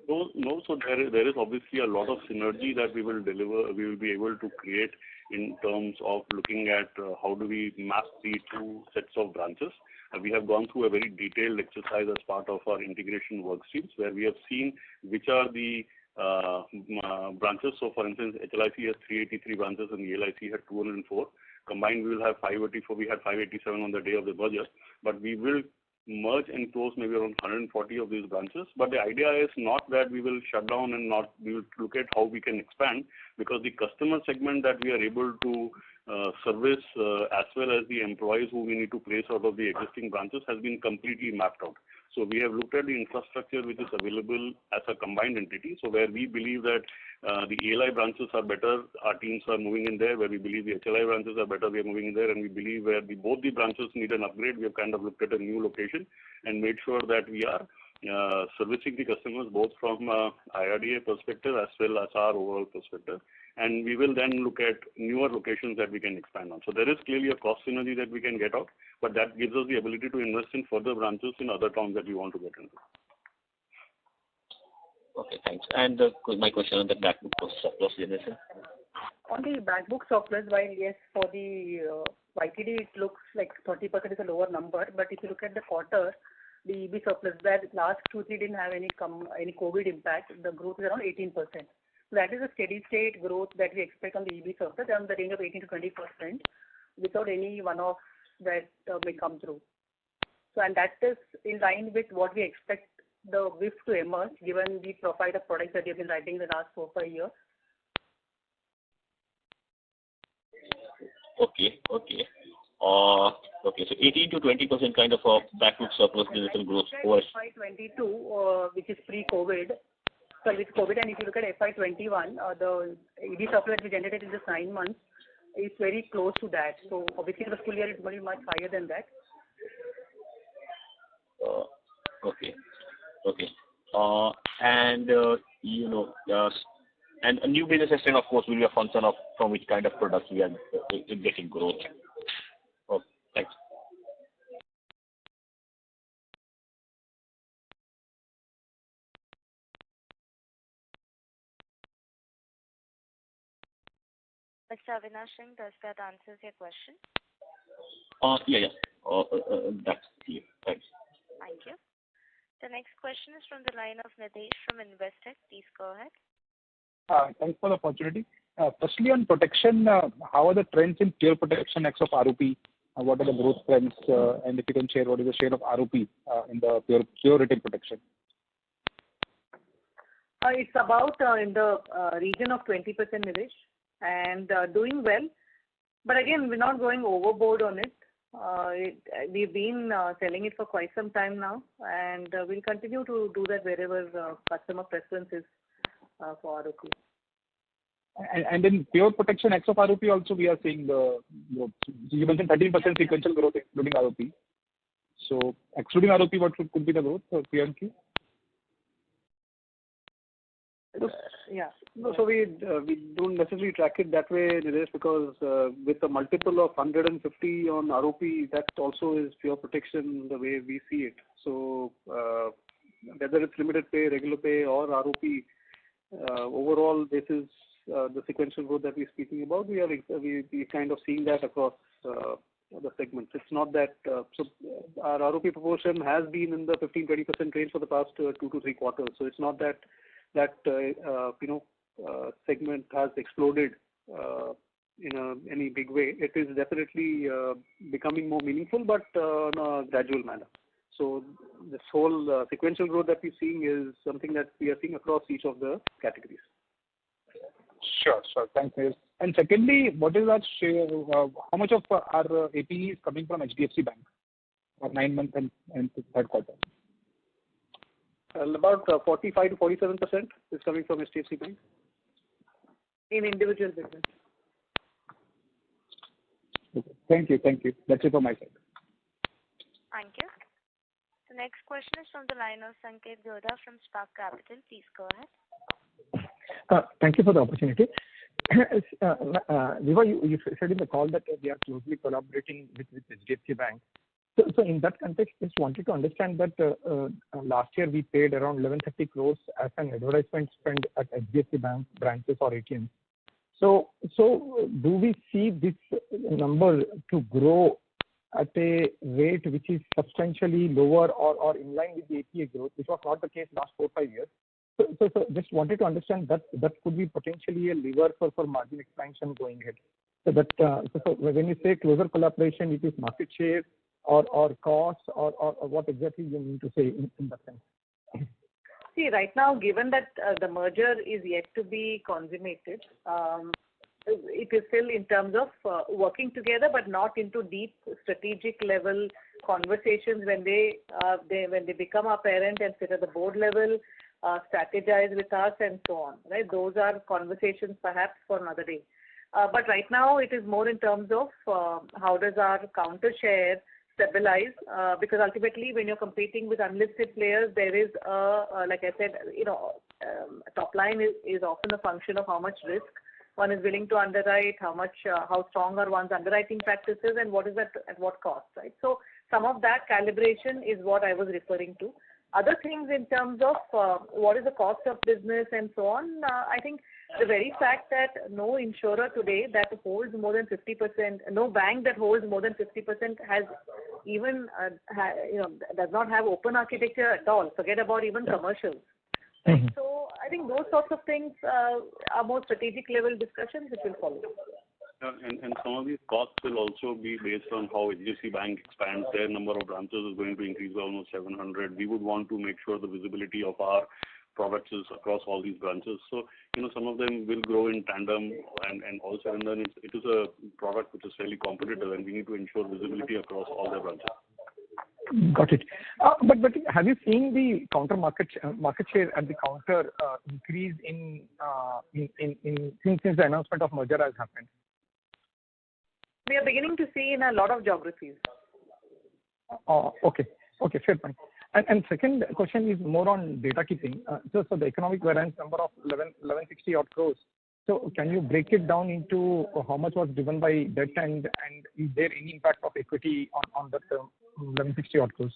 No. So there is obviously a lot of synergy that we will deliver. We will be able to create in terms of looking at how do we map the two sets of branches. We have gone through a very detailed exercise as part of our integration work streams, where we have seen which are the branches. So, for instance, HLIC has 383 branches and LIC had 204. Combined, we will have 584. We had 587 on the day of the merger, but we will merge and close maybe around 140 of these branches. But the idea is not that we will shut down and we will look at how we can expand, because the customer segment that we are able to service as well as the employees who we need to place out of the existing branches has been completely mapped out. So we have looked at the infrastructure which is available as a combined entity. So where we believe that the ALI branches are better, our teams are moving in there. Where we believe the HLI branches are better, we are moving in there. And we believe where both the branches need an upgrade, we have kind of looked at a new location and made sure that we are servicing the customers both from IRDA perspective as well as our overall perspective. And we will then look at newer locations that we can expand on. So there is clearly a cost synergy that we can get out, but that gives us the ability to invest in further branches in other towns that we want to get into. Okay, thanks. And my question on the back book surplus generation. On the back book surplus, while yes, for the YTD it looks like 30% is a lower number, but if you look at the quarter, the EB surplus, where last 2-3 didn't have any COVID impact, the growth is around 18%. So that is a steady state growth that we expect on the EB surplus, around the range of 18 to 20%, without any one-off that may come through. So, and that is in line with what we expect the WIF to emerge, given the profile of products that we have been writing in the last 4-5 years. Okay. So 18 to 20% kind of a backbook surplus generation growth over FY22, which is pre-COVID. So with COVID, and if you look at FY21, the EB surplus we generated in just 9 months is very close to that. So obviously the full year is going to be much higher than that. Okay. And and a new business estimate, of course, will be a function of from which kind of products we are getting growth. Okay, thanks. Mr. Avinash Singh, does that answer your question? Yeah. That's clear. Thanks. Thank you. The next question is from the line of Nidhesh from Investec. Please go ahead. Thanks for the opportunity. Firstly, on protection, how are the trends in pure protection ex of ROP? What are the growth trends? And if you can share, what is the share of ROP in the pure retail protection? It's about in the region of 20%, Nilesh, and doing well. But again, we're not going overboard on it. We've been selling it for quite some time now, and we'll continue to do that wherever customer preference is for ROP. And in pure protection ex of ROP also we are seeing the growth. You mentioned 13% sequential growth excluding ROP. So excluding ROP, what could be the growth for Q&Q? Yeah. No, so we don't necessarily track it that way, Nilesh, because with a multiple of 150 on ROP, that also is pure protection the way we see it. So whether it's limited pay, regular pay, or ROP, overall, this is the sequential growth that we're speaking about. We kind of seeing that across the segments. It's not that our ROP proportion has been in the 15-20% range for the past 2 to 3 quarters. So it's not that segment has exploded in any big way. It is definitely becoming more meaningful, but in a gradual manner. So this whole sequential growth that we're seeing is something that we are seeing across each of the categories. Sure. Thank you. And secondly, what is our share? How much of our APE is coming from HDFC Bank for 9 months and third quarter? About 45 to 47% is coming from HDFC Bank In individual business. Okay. Thank you. That's it from my side. Thank you. The next question is from the line of Sanket Godha from Spark Capital. Please go ahead. Thank you for the opportunity. Viva, you said in the call that we are closely collaborating with HDFC Bank. So in that context, just wanted to understand that last year we paid around 1130 crores as an advertisement spend at HDFC Bank branches or ATMs. So do we see this number to grow at a rate which is substantially lower or in line with the APA growth, which was not the case last 4-5 years? So just wanted to understand that could be potentially a lever for margin expansion going ahead. So when you say closer collaboration, it is market share or cost or what exactly you mean to say in that sense? See, right now, given that the merger is yet to be consummated, it is still in terms of working together, but not into deep strategic level conversations when they become our parent and sit at the board level, strategize with us and so on. Right? Those are conversations perhaps for another day. But right now, it is more in terms of how does our counter share stabilize, because ultimately when you're competing with unlisted players, there is like I said, top line is often a function of how much risk one is willing to underwrite, how strong are one's underwriting practices, and what is that at what cost, right? So some of that calibration is what I was referring to. Other things in terms of what is the cost of business and so on, I think the very fact that no insurer today that holds more than 50%, no bank that holds more than 50% has even, does not have open architecture at all. Forget about even commercials. Mm-hmm. So I think those sorts of things are more strategic level discussions which will follow. And some of these costs will also be based on how HDFC Bank expands. Their number of branches is going to increase by almost 700. We would want to make sure the visibility of our products is across all these branches. So, some of them will grow in tandem and also, and then it is a product which is fairly competitive and we need to ensure visibility across all their branches. Got it. But have you seen the counter market share at the counter increase since the announcement of merger has happened? We are beginning to see in a lot of geographies. Okay, fair point. And second question is more on data keeping. So the economic variance number of 1160 odd crores. So can you break it down into how much was driven by debt and is there any impact of equity on that 1160 odd crores?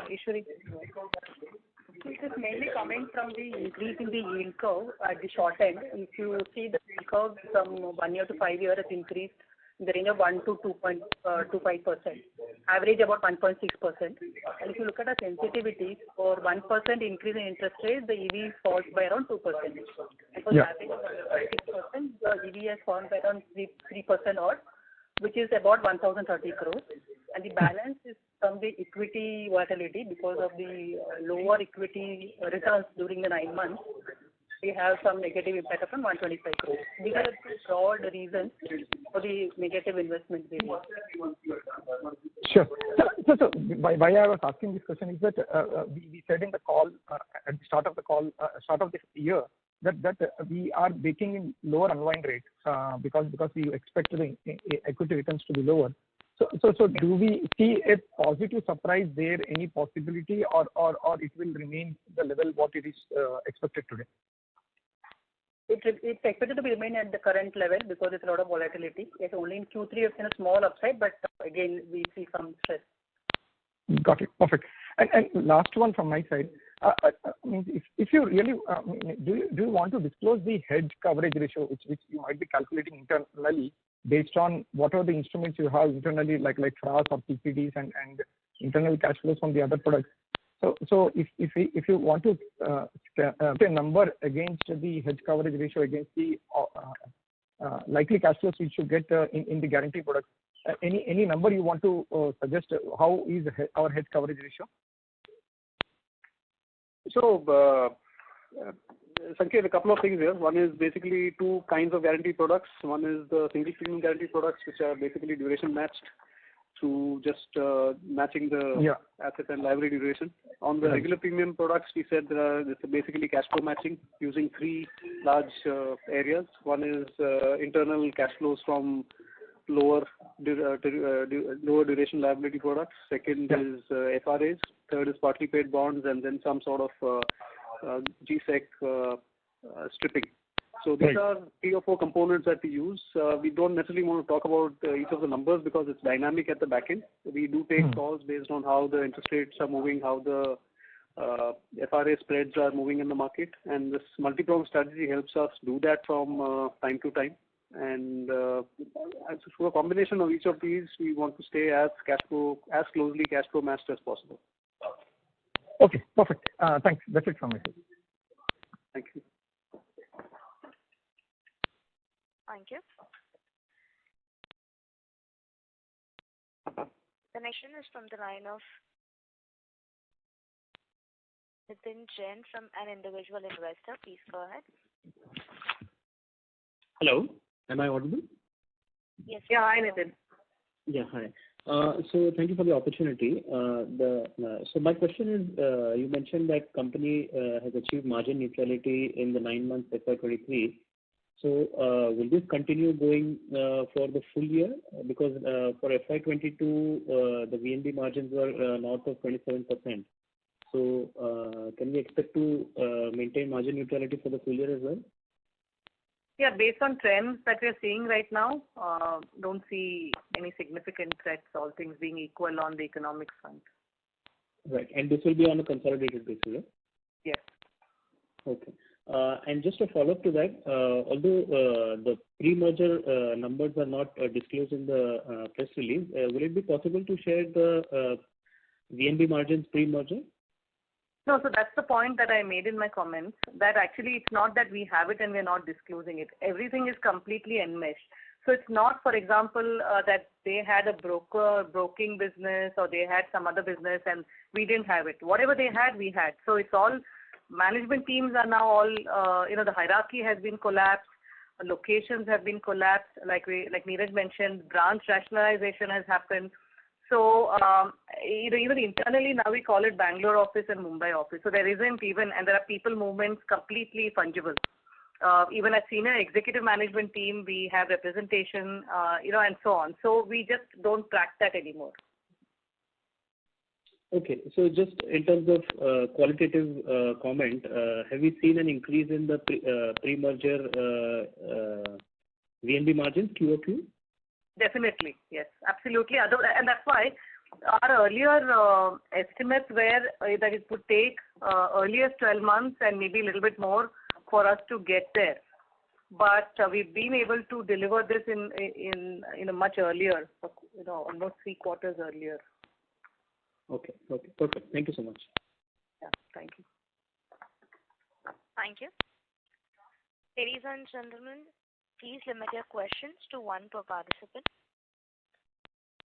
Ishwari. It is mainly coming from the increase in the yield curve at the short end. If you see the yield curve from 1 year to 5 year has increased in the range of 1 to 2.25%, average about 1.6%. And if you look at the sensitivities, for 1% increase in interest rate, the EV falls by around 2%. And for the average of 6%, the EV has fallen by around 3% odd, which is about 1,030 crores. And the balance is from the equity volatility because of the lower equity returns during the 9 months. We have some negative impact of 125 crores. These are the broad reasons for the negative investment variance. Sure. So why I was asking this question is that we said in the call at the start of this year that we are baking in lower unwind rates because we expect the equity returns to be lower. So do we see a positive surprise there? Any possibility, or it will remain the level what it is expected today? It's expected to remain at the current level because there's a lot of volatility. It's only in Q3 we've seen a small upside, but again we see some stress. Got it. Perfect. And last one from my side. if you really do you want to disclose the hedge coverage ratio, which you might be calculating internally based on what are the instruments you have internally, like FRAs or PPDs and internal cash flows from the other products. So if you want to put a number against the hedge coverage ratio against the likely cash flows we should get in the guarantee products, any number you want to suggest? How is our hedge coverage ratio? So, Sanket, a couple of things here. One is basically two kinds of guarantee products. One is the single premium guarantee products, which are basically duration matched through just matching the asset and liability duration. On the regular premium products, we said it's basically cash flow matching using three large areas. One is internal cash flows from lower duration liability products. Second is FRAs. Third is partly paid bonds, and then some sort of GSEC stripping. So these are three or four components that we use. We don't necessarily want to talk about each of the numbers because it's dynamic at the back end. We do take calls based on how the interest rates are moving, how the FRA spreads are moving in the market, and this multi-pronged strategy helps us do that from time to time. And through a combination of each of these, we want to stay as closely cash flow matched as possible. Okay, perfect. Thanks. That's it from me. Thank you. Thank you. The next one is from the line of Nitin Jain from an individual investor. Please go ahead. Hello, am I audible? Yes. Yeah, hi Nitin. Yeah, hi. So thank you for the opportunity. So my question is, you mentioned that company has achieved margin neutrality in the 9 months FY23. So will this continue going for the full year? Because for FY22, the VNB margins were north of 27%. So can we expect to maintain margin neutrality for the full year as well? Yeah, based on trends that we are seeing right now, don't see any significant threats, all things being equal on the economic front. Right, and this will be on a consolidated basis, right? Yes. Okay. And just a follow-up to that, although the pre-merger numbers are not disclosed in the press release, will it be possible to share the VNB margins pre-merger? No, so that's the point that I made in my comments, that actually it's not that we have it and we're not disclosing it. Everything is completely enmeshed. So it's not, for example, that they had a broking business or they had some other business and we didn't have it. Whatever they had, we had. So it's all, management teams are now all, the hierarchy has been collapsed, locations have been collapsed, like Neeraj mentioned, branch rationalization has happened. So, even internally now we call it Bangalore office and Mumbai office. So there isn't even, and there are people movements completely fungible. Even at senior executive management team, we have representation, and so on. So we just don't track that anymore. Okay, so just in terms of qualitative comment, have you seen an increase in the pre-merger VNB margins QOQ? Definitely, yes, absolutely. And that's why our earlier estimates were that it would take earliest 12 months and maybe a little bit more for us to get there. But we've been able to deliver this in a much earlier, almost 3 quarters earlier. Okay, perfect. Thank you so much. Yeah, thank you. Thank you. Ladies and gentlemen, please limit your questions to one per participant.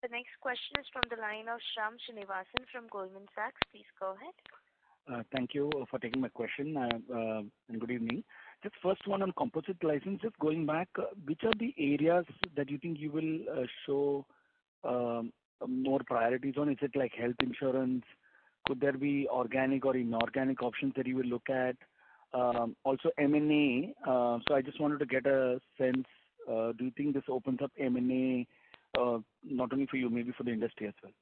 The next question is from the line of Shyam Srinivasan from Goldman Sachs. Please go ahead. Thank you for taking my question and good evening. Just first one on composite license, just going back, which are the areas that you think you will show more priorities on? Is it like health insurance? Could there be organic or inorganic options that you will look at? Also M&A. So I just wanted to get a sense, do you think this opens up M&A not only for you, maybe for the industry as well?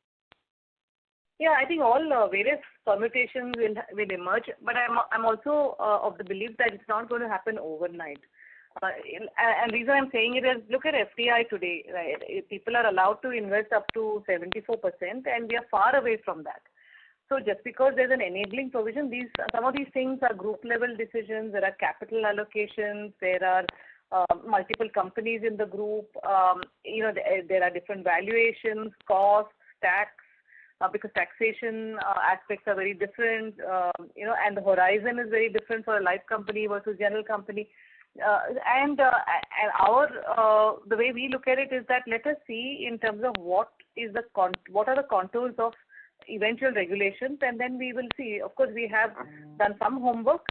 Yeah, I think all various permutations will emerge, but I'm also of the belief that it's not going to happen overnight. And the reason I'm saying it is, look at FDI today, right? People are allowed to invest up to 74%, and we are far away from that. So just because there's an enabling provision, some of these things are group level decisions. There are capital allocations. There are multiple companies in the group. There are different valuations, costs, tax, because taxation aspects are very different. And the horizon is very different for a life company versus general company. And the way we look at it is that let us see in terms of what are the contours of eventual regulations, and then we will see. Of course, we have done some homework,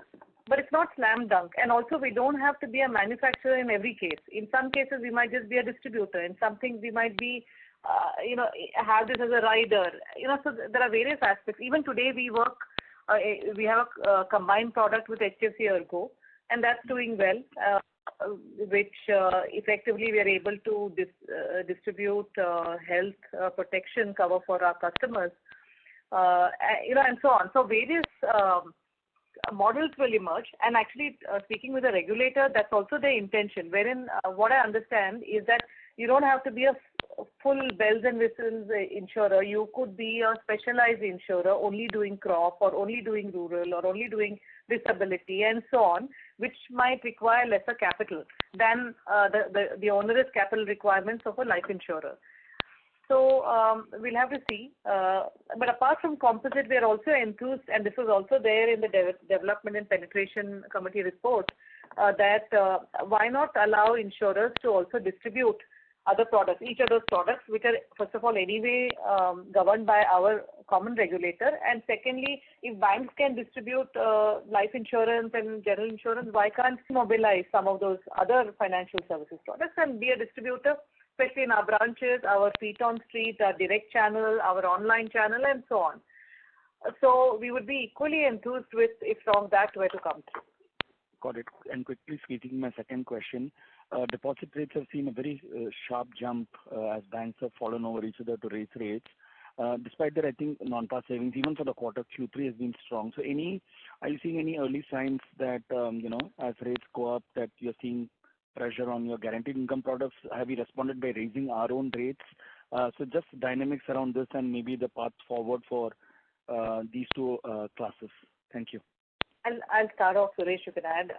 but it's not slam dunk. And also, we don't have to be a manufacturer in every case. In some cases, we might just be a distributor. In some things, we might be, have this as a rider. So there are various aspects. Even today, we have a combined product with HDFC Ergo, and that's doing well, which effectively we are able to distribute health protection cover for our customers, and so on. So various models will emerge, and actually speaking with the regulator, that's also their intention, wherein what I understand is that you don't have to be a full bells and whistles insurer. You could be a specialized insurer only doing crop or only doing rural or only doing disability and so on, which might require lesser capital than the onerous capital requirements of a life insurer. So we'll have to see. But apart from composite, we are also enthused, and this was also there in the Development and Penetration Committee report, that why not allow insurers to also distribute other products, each other's products, which are, first of all, anyway governed by our common regulator. And secondly, if banks can distribute life insurance and general insurance, why can't we mobilize some of those other financial services products and be a distributor, especially in our branches, our feet on street, our direct channel, our online channel, and so on. So we would be equally enthused with if from that were to come through. Got it. And quickly speaking, my second question, deposit rates have seen a very sharp jump as banks have fallen over each other to raise rates. Despite that, I think non-par savings, even for the quarter Q3, has been strong. So are you seeing any early signs that, as rates go up, that you're seeing pressure on your guaranteed income products? Have you responded by raising our own rates? So just dynamics around this and maybe the path forward for these two classes. Thank you. I'll start off, Suresh, you can add.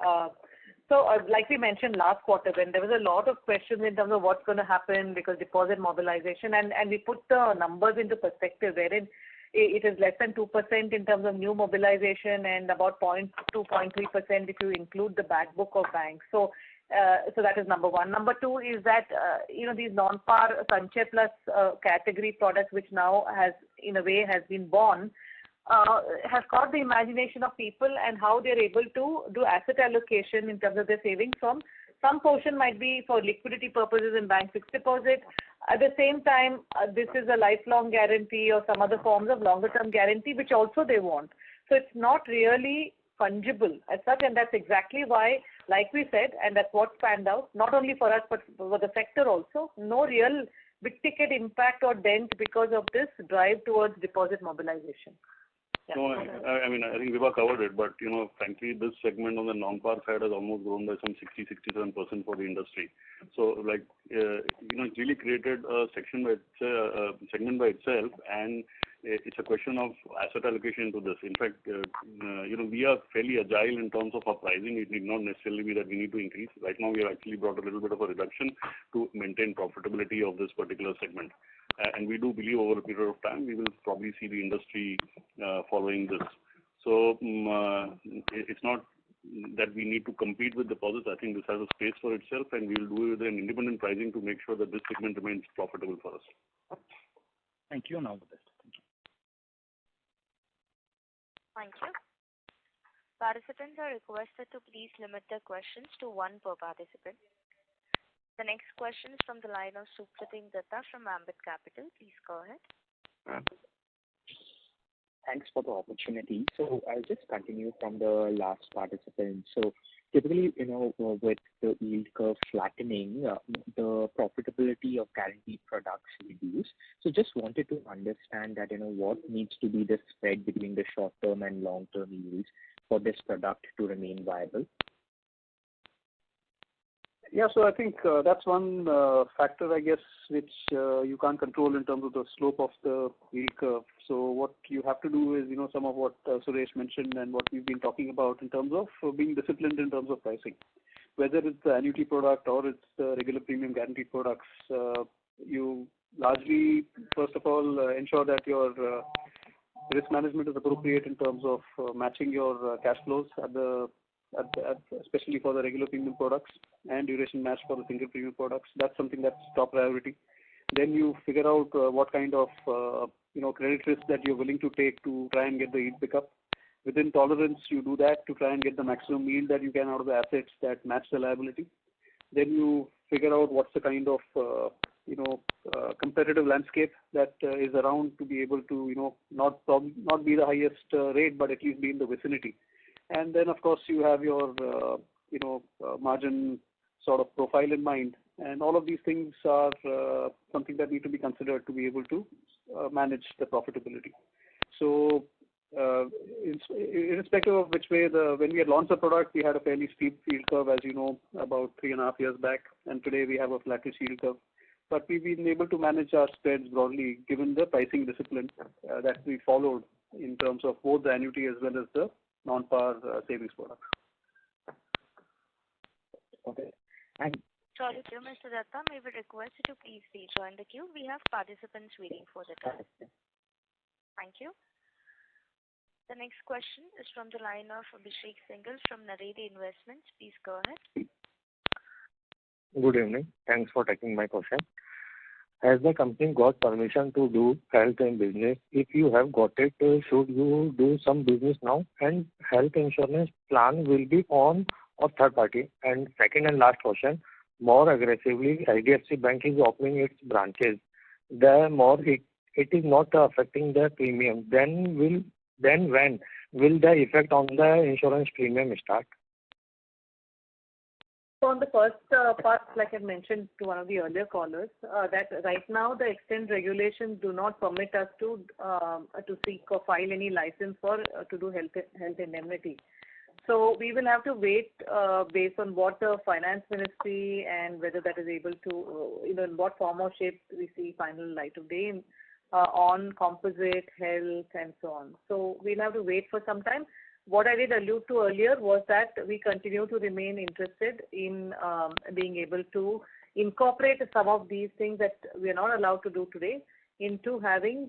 So like we mentioned last quarter, when there was a lot of questions in terms of what's going to happen because deposit mobilization, and we put the numbers into perspective, wherein it is less than 2% in terms of new mobilization and about 0.2, 0.3% if you include the back book of banks. So that is number one. Number two is that, these non-par Sanchay Plus category products, which now has been born, has caught the imagination of people and how they're able to do asset allocation in terms of their savings from some portion might be for liquidity purposes in bank fixed deposit. At the same time, this is a lifelong guarantee or some other forms of longer term guarantee, which also they want. So it's not really fungible as such, and that's exactly why, like we said, and that's what spanned out, not only for us but for the sector also, no real big ticket impact or dent because of this drive towards deposit mobilization. No, I think Vibha covered it, but frankly, this segment on the non-par side has almost grown by some 67% for the industry. So, it's really created a segment by itself, and it's a question of asset allocation to this. In fact, we are fairly agile in terms of our pricing. It need not necessarily be that we need to increase. Right now, we have actually brought a little bit of a reduction to maintain profitability of this particular segment. And we do believe over a period of time, we will probably see the industry following this. So it's not that we need to compete with deposits. I think this has a space for itself, and we will do it with an independent pricing to make sure that this segment remains profitable for us. Thank you, and all the best. Thank you. Participants are requested to please limit their questions to one per participant. The next question is from the line of Supratim Datta from Ambit Capital. Please go ahead. Thanks for the opportunity. So I'll just continue from the last participant. So typically, with the yield curve flattening, the profitability of guaranteed products reduce. So just wanted to understand that, what needs to be the spread between the short-term and long-term yields for this product to remain viable? Yeah, so I think that's one factor, I guess, which you can't control in terms of the slope of the yield curve. So what you have to do is, some of what Suresh mentioned and what we've been talking about in terms of being disciplined in terms of pricing. Whether it's the annuity product or it's the regular premium guaranteed products, you largely, first of all, ensure that your risk management is appropriate in terms of matching your cash flows especially for the regular premium products, and duration match for the single premium products. That's something that's top priority. Then you figure out what kind of credit risk that you're willing to take to try and get the yield pickup. Within tolerance, you do that to try and get the maximum yield that you can out of the assets that match the liability. Then you figure out what's the kind of competitive landscape that is around to be able to not be the highest rate, but at least be in the vicinity. And then, of course, you have your, margin sort of profile in mind. And all of these things are something that need to be considered to be able to manage the profitability. So, irrespective of which way, when we had launched the product, we had a fairly steep yield curve, as you know, about 3.5 years back. And today we have a flattish yield curve. But we've been able to manage our spreads broadly, given the pricing discipline that we followed in terms of both the annuity as well as the non-par savings products. Okay. And sorry, Mr. Datta, may we request you to please rejoin the queue? We have participants waiting for the turn. Thank you. The next question is from the line of Abhishek Singhal from Naredi Investments. Please go ahead. Good evening. Thanks for taking my question. Has the company got permission to do health and business? If you have got it, should you do some business now? And health insurance plan will be on or third party? And second and last question, more aggressively, HDFC Bank is opening its branches. The more it is not affecting the premium, then when will the effect on the insurance premium start? So on the first part, like I mentioned to one of the earlier callers, that right now the extent regulations do not permit us to seek or file any license to do health indemnity. So we will have to wait based on what the finance ministry and whether that is able to, in what form or shape we see final light of day on composite health and so on. So we'll have to wait for some time. What I did allude to earlier was that we continue to remain interested in being able to incorporate some of these things that we are not allowed to do today into having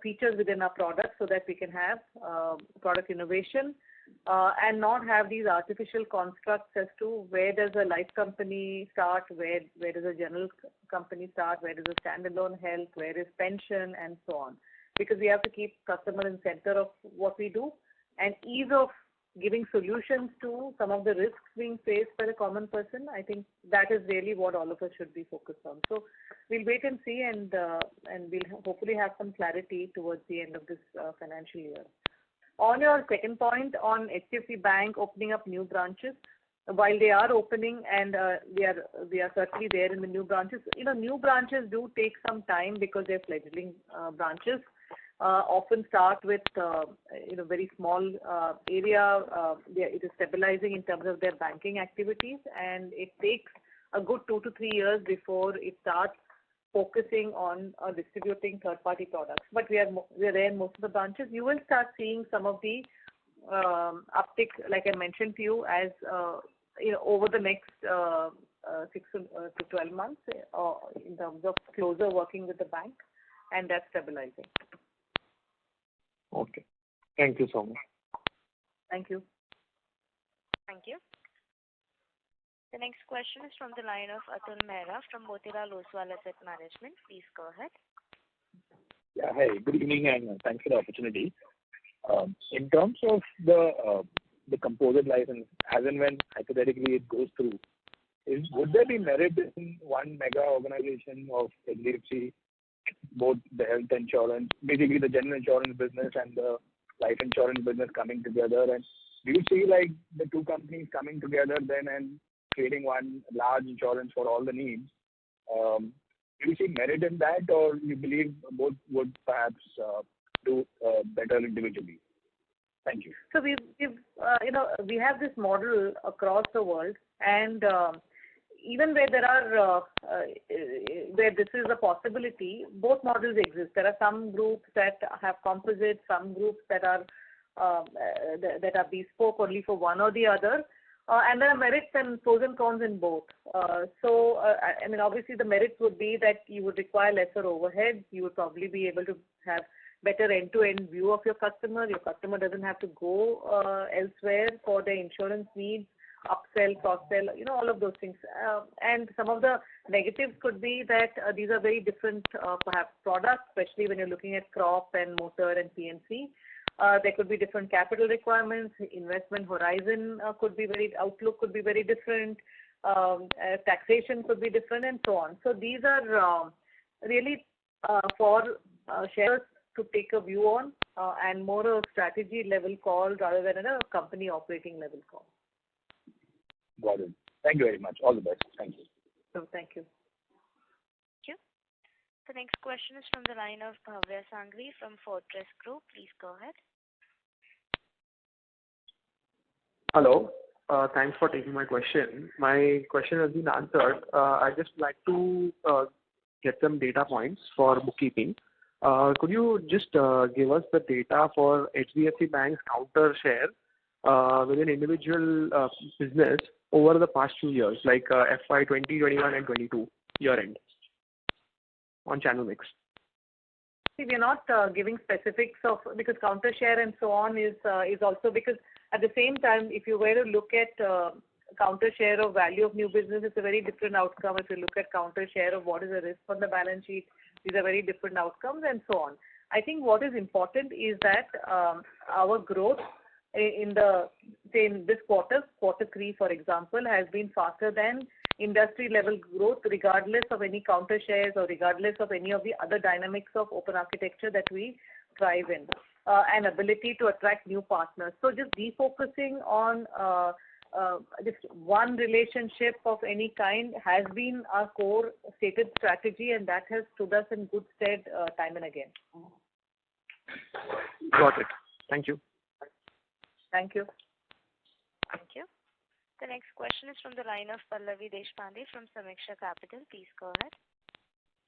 features within our product, so that we can have product innovation and not have these artificial constructs as to where does a life company start, where does a general company start, where does a standalone health, where is pension, and so on. Because we have to keep customer in center of what we do, and ease of giving solutions to some of the risks being faced by the common person. I think that is really what all of us should be focused on. So we'll wait and see, and we'll hopefully have some clarity towards the end of this financial year. On your second point on HDFC Bank opening up new branches, while they are opening and we are certainly there in the new branches, new branches do take some time because they're fledgling branches. Often start with very small area. It is stabilizing in terms of their banking activities, and it takes a good 2 to 3 years before it starts focusing on distributing third-party products. But we are there in most of the branches. You will start seeing some of the uptick, like I mentioned to you, as over the next 6 to 12 months in terms of closer working with the bank, and that's stabilizing. Okay. Thank you so much. Thank you. Thank you. The next question is from the line of Atul Mehra from Motilal Oswal Asset Management. Please go ahead. Yeah, hi. Good evening, and thanks for the opportunity. In terms of the composite license, as and when hypothetically it goes through, would there be merit in one mega organization of HDFC, both the health insurance, basically the general insurance business and the life insurance business coming together? And do you see like the two companies coming together then and creating one large insurance for all the needs? Do you see merit in that, or you believe both would perhaps do better individually? Thank you. So we have this model across the world, and even where there are where this is a possibility, both models exist. There are some groups that have composites, some groups that are bespoke only for one or the other. And there are merits and pros and cons in both. I mean, obviously the merits would be that you would require lesser overhead. You would probably be able to have better end-to-end view of your customer. Your customer doesn't have to go elsewhere for their insurance needs, upsell, cross-sell, all of those things. And some of the negatives could be that these are very different perhaps products, especially when you're looking at crop and motor and P&C. There could be different capital requirements, investment horizon outlook could be very different, taxation could be different, and so on. So these are really for shares to take a view on and more a strategy level call rather than a company operating level call. Got it. Thank you very much. All the best. Thank you. So, thank you. Thank you. The next question is from the line of Bhavya Sangri from Fortress Group. Please go ahead. Hello. Thanks for taking my question. My question has been answered. I just like to get some data points for bookkeeping. Could you just give us the data for HDFC Bank's counter share within individual business over the past 2 years, like FY20, 21 and 22 year end on channel mix? See, we are not giving specifics of, because counter share and so on is also, because at the same time, if you were to look at counter share of value of new business, it's a very different outcome. If you look at counter share of what is the risk on the balance sheet, these are very different outcomes and so on. I think what is important is that our growth in this quarter 3, for example, has been faster than industry level growth, regardless of any counter shares or regardless of any of the other dynamics of open architecture that we thrive in, and ability to attract new partners. So just defocusing on just one relationship of any kind has been our core stated strategy, and that has stood us in good stead time and again. Got it. Thank you. Thank you. Thank you. The next question is from the line of Pallavi Deshpande from Samiksha Capital. Please go ahead.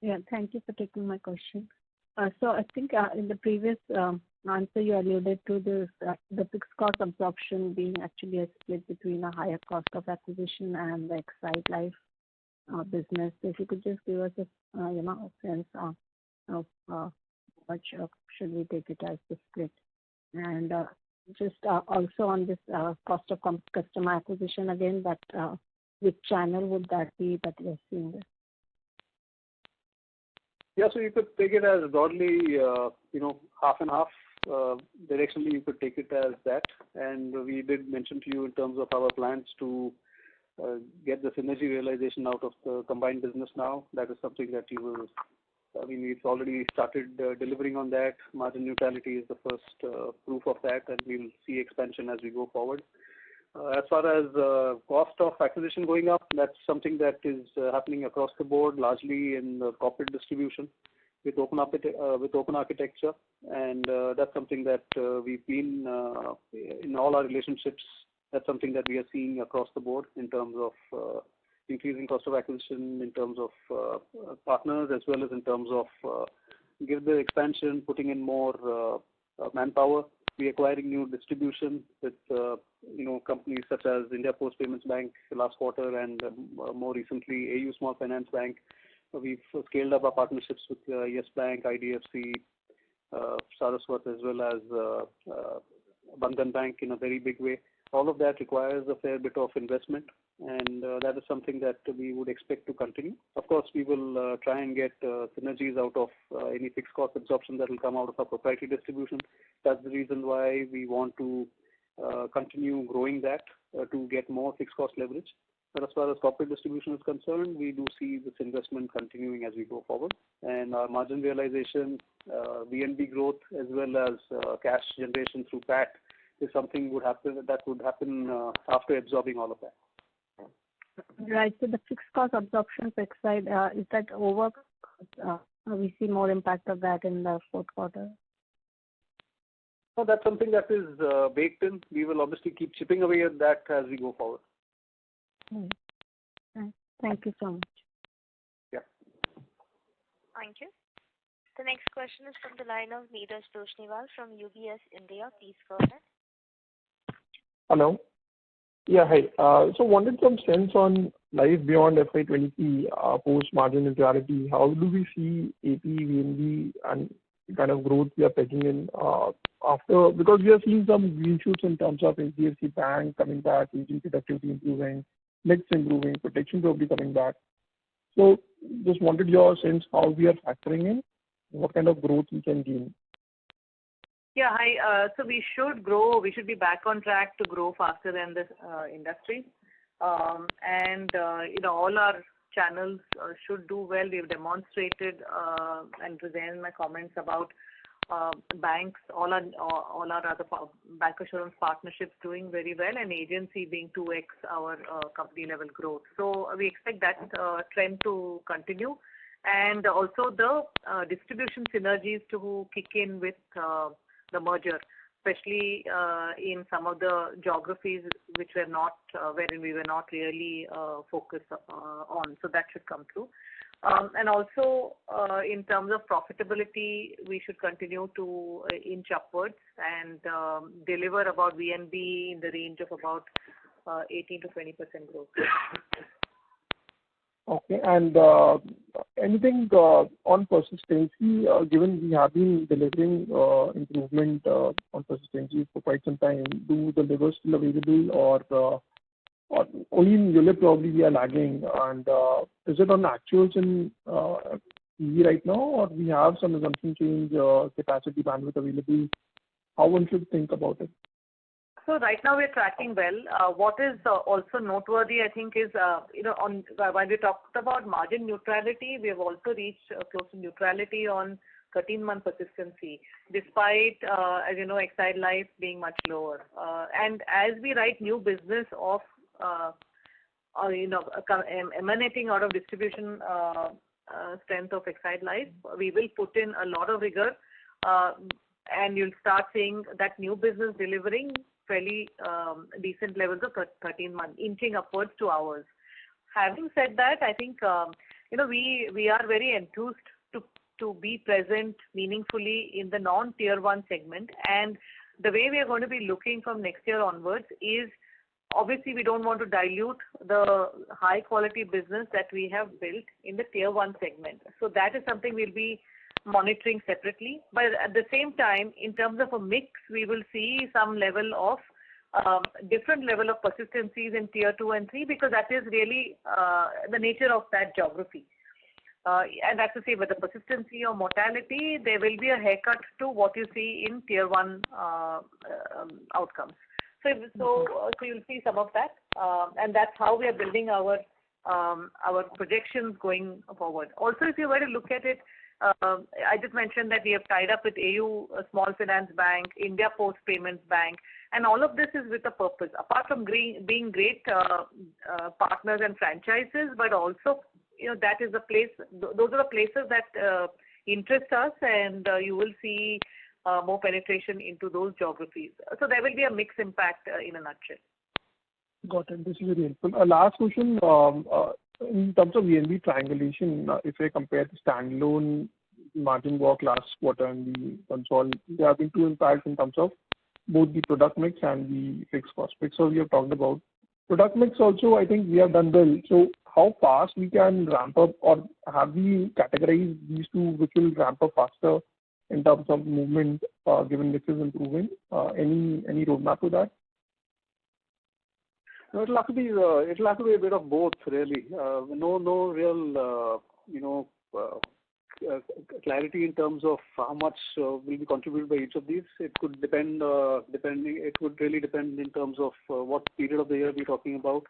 Yeah, thank you for taking my question. So I think in the previous answer you alluded to the fixed cost absorption being actually a split between a higher cost of acquisition and the Exide Life business. So if you could just give us a sense of what should we take it as the split, and just also on this cost of customer acquisition again, that which channel would that be that we're seeing this? Yeah, so you could take it as broadly, half and half. Directionally, you could take it as that. And we did mention to you in terms of our plans to get the synergy realization out of the combined business now. That is something that you will, we've already started delivering on that. Margin neutrality is the first proof of that, and we'll see expansion as we go forward. As far as cost of acquisition going up, that's something that is happening across the board, largely in the corporate distribution with open architecture, and that's something that we've been in all our relationships. That's something that we are seeing across the board in terms of increasing cost of acquisition, in terms of partners, as well as in terms of give the expansion, putting in more manpower. We acquiring new distribution with companies such as India Post Payments Bank last quarter, and more recently AU Small Finance Bank. We've scaled up our partnerships with Yes Bank, IDFC, Saraswat, as well as Bandhan Bank in a very big way. All of that requires a fair bit of investment, and that is something that we would expect to continue. Of course, we will try and get synergies out of any fixed cost absorption that will come out of our proprietary distribution. That's the reason why we want to continue growing that to get more fixed cost leverage. But as far as corporate distribution is concerned, we do see this investment continuing as we go forward. And our margin realization, VNB growth, as well as cash generation through PAT is something that would happen after absorbing all of that. Right. So the fixed cost absorption fixed side, is that over? We see more impact of that in the fourth quarter. So that's something that is baked in. We will obviously keep chipping away at that as we go forward. Thank you so much. Yeah. Thank you. The next question is from the line of Neeraj Toshniwal from UBS India. Please go ahead. Hello. Yeah, hi. So wanted some sense on life beyond FY23 post-margin neutrality. How do we see AP, VNB, and kind of growth we are pegging in after? Because we are seeing some green shoots in terms of HDFC Bank coming back, agent productivity improving, mix improving, protection probably coming back. So just wanted your sense how we are factoring in, what kind of growth we can gain. Yeah, hi. So we should grow. We should be back on track to grow faster than the industry. And all our channels should do well. We've demonstrated, and was there in my comments about banks, all our other bancassurance partnerships doing very well, and agency being 2x our company level growth. So we expect that trend to continue, and also the distribution synergies to kick in with the merger, especially in some of the geographies which were not wherein we were not really focused on. So that should come through. And also in terms of profitability, we should continue to inch upwards and deliver about VNB in the range of about 18 to 20% growth. Okay, and anything on persistency, given we have been delivering improvement on persistency for quite some time, do the levers still available, or only in ULIP probably we are lagging, and is it on actuals in EV right now, or we have some assumption change, capacity bandwidth available? How one should think about it? So right now we're tracking well. What is also noteworthy, I think, is when we talked about margin neutrality, we have also reached close to neutrality on 13-month persistency, despite, as you know, Exide Life being much lower. And as we write new business of, emanating out of distribution strength of Exide Life, we will put in a lot of rigor, and you'll start seeing that new business delivering fairly decent levels of 13 months, inching upwards to ours. Having said that, I think we are very enthused to be present meaningfully in the non-tier 1 segment, and the way we are going to be looking from next year onwards is, obviously we don't want to dilute the high quality business that we have built in the tier 1 segment. So that is something we'll be monitoring separately. But at the same time, in terms of a mix, we will see some level of different level of persistencies in tier 2 and 3, because that is really the nature of that geography. And that's to say, with the persistency or mortality, there will be a haircut to what you see in tier 1 outcomes. So you'll see some of that, and that's how we are building our projections going forward. Also, if you were to look at it, I just mentioned that we have tied up with AU Small Finance Bank, India Post Payments Bank, and all of this is with a purpose. Apart from being great partners and franchises, but also, that is the place. Those are the places that interest us, and you will see more penetration into those geographies. So there will be a mixed impact in a nutshell. Got it. This is very helpful. Last question. In terms of VNB triangulation, if I compare the standalone margin walk last quarter and the Concall, there have been two impacts in terms of both the product mix and the fixed cost mix. So we have talked about product mix also. I think we have done well. So how fast we can ramp up, or have we categorized these two which will ramp up faster in terms of movement, given mix is improving? Any roadmap to that? No, it'll have to be a bit of both, really. No real clarity in terms of how much will be contributed by each of these. It could depend. It would really depend in terms of what period of the year we're talking about.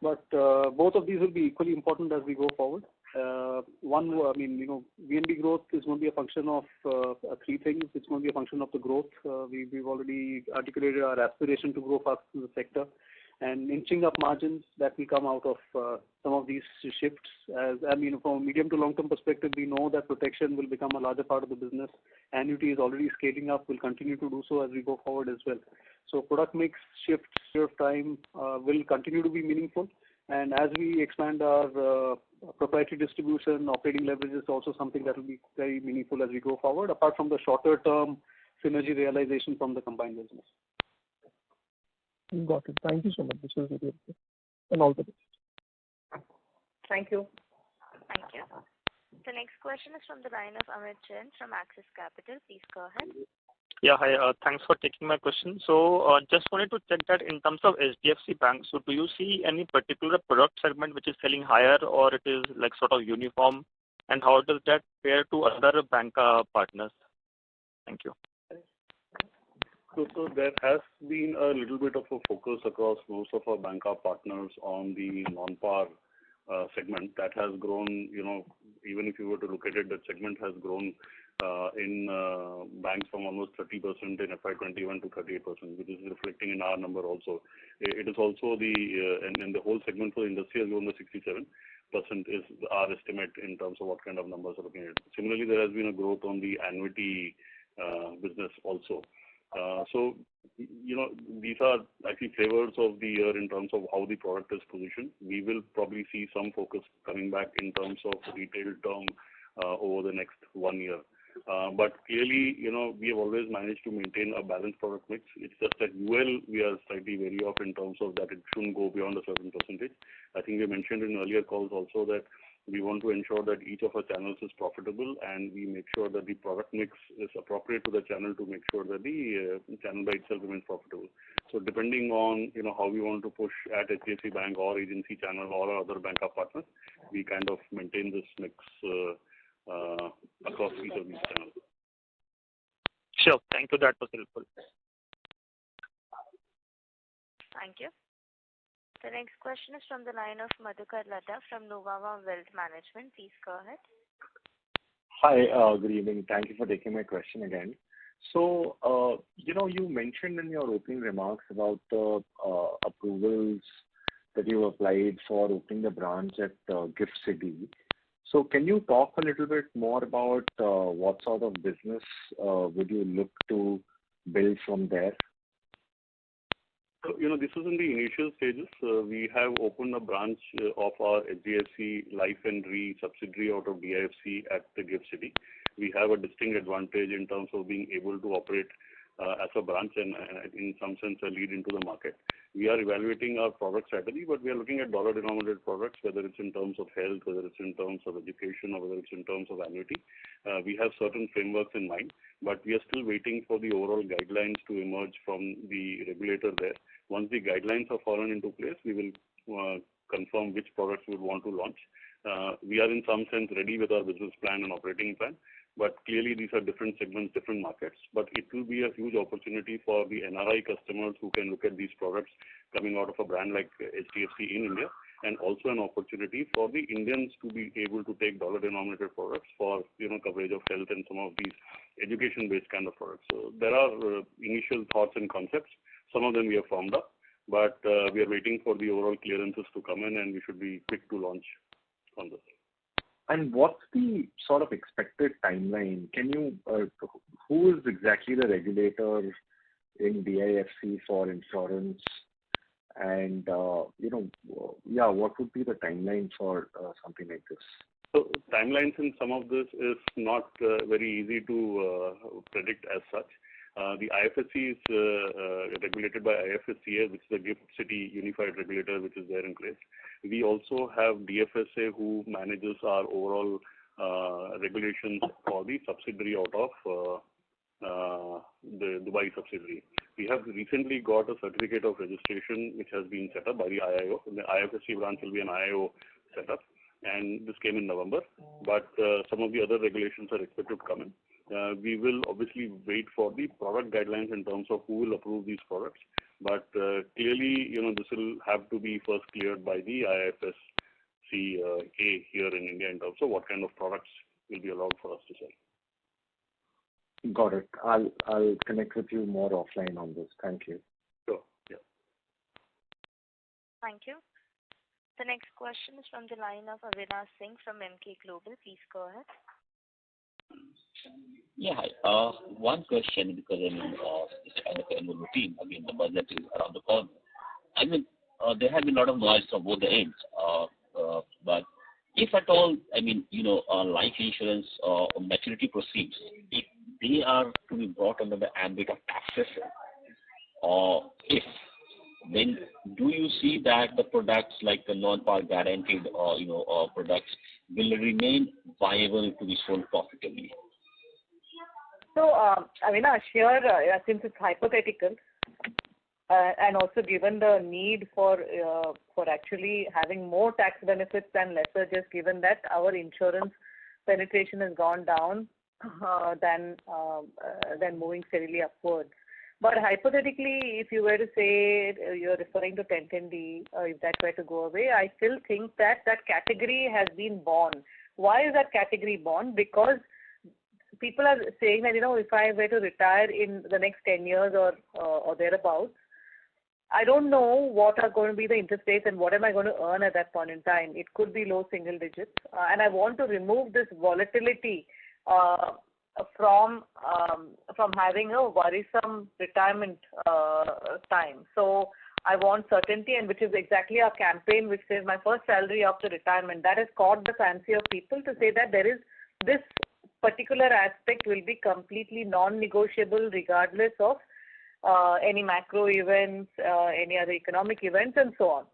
But both of these will be equally important as we go forward. VNB growth is going to be a function of three things. It's going to be a function of the growth. We've already articulated our aspiration to grow faster in the sector, and inching up margins that will come out of some of these shifts. From a medium to long-term perspective, we know that protection will become a larger part of the business. Annuity is already scaling up, will continue to do so as we go forward as well. So product mix shifts of time will continue to be meaningful, And as we expand our proprietary distribution, operating leverage is also something that will be very meaningful as we go forward, apart from the shorter term synergy realization from the combined business. Got it. Thank you so much. This was very helpful. And all the best. Thank you. Thank you. The next question is from the line of Amit Jain from Axis Capital. Please go ahead. Yeah, hi. Thanks for taking my question. So, just wanted to check that in terms of HDFC Bank, so do you see any particular product segment which is selling higher, or it is like sort of uniform? And how does that compare to other bank partners? Thank you. So there has been a little bit of a focus across most of our banker partners on the non-par segment that has grown. Even if you were to look at it, that segment has grown in banks from almost 30% in FY21 to 38%, which is reflecting in our number also. It is also and the whole segment for the industry has grown to 67% is our estimate in terms of what kind of numbers are looking at. Similarly, there has been a growth on the annuity business also. So, these are actually flavors of the year in terms of how the product is positioned. We will probably see some focus coming back in terms of retail term over the next 1 year. But clearly, we have always managed to maintain a balanced product mix. It's just that UL we are slightly wary of in terms of that it shouldn't go beyond a certain percentage. I think we mentioned in earlier calls also that we want to ensure that each of our channels is profitable, and we make sure that the product mix is appropriate to the channel to make sure that the channel by itself remains profitable. So depending on how we want to push at HDFC Bank or agency channel or our other banker partners, we kind of maintain this mix across each of these channels. Sure. Thank you. That was helpful. Thank you. The next question is from the line of Madhukar Ladha from Nuvama Wealth Management. Please go ahead. Hi, good evening. Thank you for taking my question again. So, you mentioned in your opening remarks about the approvals that you applied for opening the branch at Gift City. So can you talk a little bit more about what sort of business would you look to build from there? So, this is in the initial stages. We have opened a branch of our HDFC Life and Re subsidiary out of DIFC at the Gift City. We have a distinct advantage in terms of being able to operate as a branch and in some sense a lead into the market. We are evaluating our product strategy, but we are looking at dollar-denominated products, whether it's in terms of health, whether it's in terms of education, or whether it's in terms of annuity. We have certain frameworks in mind, but we are still waiting for the overall guidelines to emerge from the regulator there. Once the guidelines have fallen into place, we will confirm which products we would want to launch. We are in some sense ready with our business plan and operating plan, but clearly these are different segments, different markets. But it will be a huge opportunity for the NRI customers who can look at these products coming out of a brand like HDFC in India, and also an opportunity for the Indians to be able to take dollar-denominated products for coverage of health and some of these education-based kind of products. So there are initial thoughts and concepts. Some of them we have formed up, but we are waiting for the overall clearances to come in, and we should be quick to launch on this. And what's the sort of expected timeline? Can you, who is exactly the regulator in DIFC for insurance? And, what would be the timeline for something like this? So timelines in some of this is not very easy to predict as such. The IFSC is regulated by IFSCA, which is the Gift City Unified Regulator, which is there in place. We also have DFSA, who manages our overall regulations for the subsidiary out of the Dubai subsidiary. We have recently got a certificate of registration which has been set up by the IIO. The IFSC branch will be an IIO setup, and this came in November. But some of the other regulations are expected to come in. We will obviously wait for the product guidelines in terms of who will approve these products. But clearly, this will have to be first cleared by the IFSCA here in India in terms of what kind of products will be allowed for us to sell. Got it. I'll connect with you more offline on this. Thank you. Sure. Yeah. Thank you. The next question is from the line of Avinash Singh from Emkay Global. Please go ahead. Yeah, hi. One question, because it's kind of annual routine. Again, the budget is around the corner. there has been a lot of noise from both the ends. But if at all, life insurance maturity proceeds, if they are to be brought under the ambit of taxation, or if, then do you see that the products like the non-par guaranteed products will remain viable to be sold profitably? So, Avinash, here, since it's hypothetical, and also given the need for actually having more tax benefits than lesser, just given that our insurance penetration has gone down than moving steadily upwards. But hypothetically, if you were to say you're referring to 1010D, if that were to go away, I still think that that category has been born. Why is that category born? Because people are saying that, if I were to retire in the next 10 years or thereabouts, I don't know what are going to be the interest rates and what am I going to earn at that point in time. It could be low single digits. And I want to remove this volatility from having a worrisome retirement time. So I want certainty, and which is exactly our campaign, which says my first salary after retirement. That has caught the fancy of people to say that there is this particular aspect will be completely non-negotiable regardless of any macro events, any other economic events, and so on.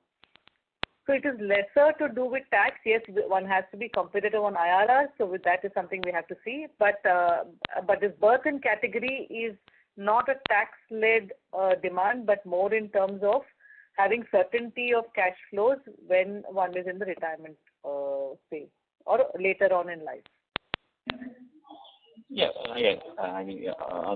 So it is lesser to do with tax. Yes, one has to be competitive on IRR, so with that is something we have to see. But this birth in category is not a tax-led demand, but more in terms of having certainty of cash flows when one is in the retirement phase or later on in life. Yeah,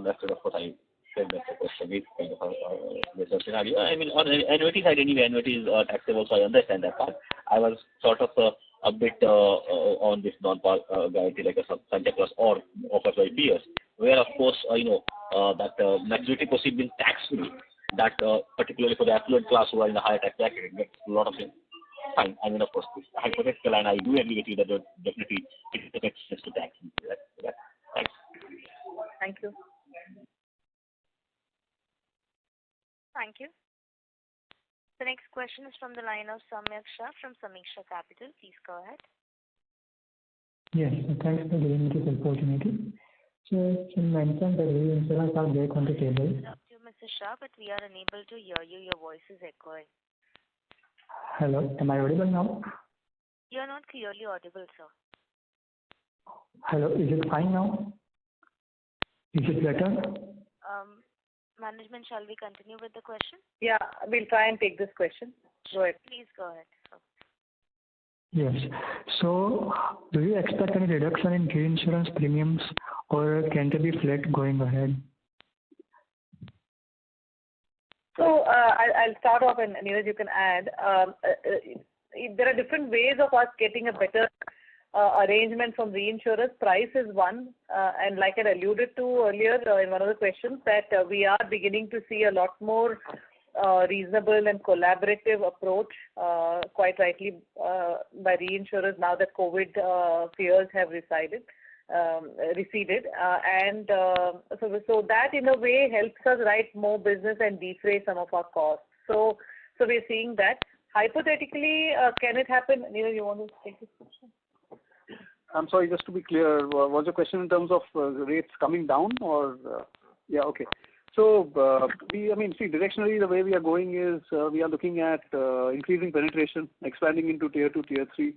that's sort of what I said. That the question is kind of a scenario. On the annuity side, anyway, annuity is taxable, so I understand that part. I was sort of a bit on this non-par guarantee, like a Santa Claus or offered by peers, where of course that maturity proceed being tax-free. That particularly for the affluent class who are in the higher tax bracket, it makes a lot of sense. Fine. Of course, it's hypothetical, and I do agree with you that definitely it makes sense to tax. Yeah. Thanks. Thank you. Thank you. The next question is from the line of Samyak Shah from Samiksha Capital. Please go ahead. Yes, thanks for giving me this opportunity. So, you mentioned that reinsurance are back on the table. Thank you, Mr. Shah, but we are unable to hear you. Your voice is echoing. Hello, am I audible now? You are not clearly audible, sir. Hello, is it fine now? Is it better? Management, shall we continue with the question? Yeah, we'll try and take this question. Go ahead. Please go ahead, sir. Yes. So, do you expect any reduction in reinsurance premiums, or can they be flat going ahead? So, I'll start off, and Neeraj, you can add. There are different ways of us getting a better arrangement from reinsurers. Price is one, and like I alluded to earlier in one of the questions, that we are beginning to see a lot more reasonable and collaborative approach, quite rightly, by reinsurers now that COVID fears have receded. So that in a way helps us write more business and defray some of our costs. So we're seeing that. Hypothetically, can it happen? Neeraj, you want to take this question? I'm sorry, just to be clear, was your question in terms of rates coming down or? Yeah, okay. So, directionally the way we are going is we are looking at increasing penetration, expanding into tier 2, tier 3,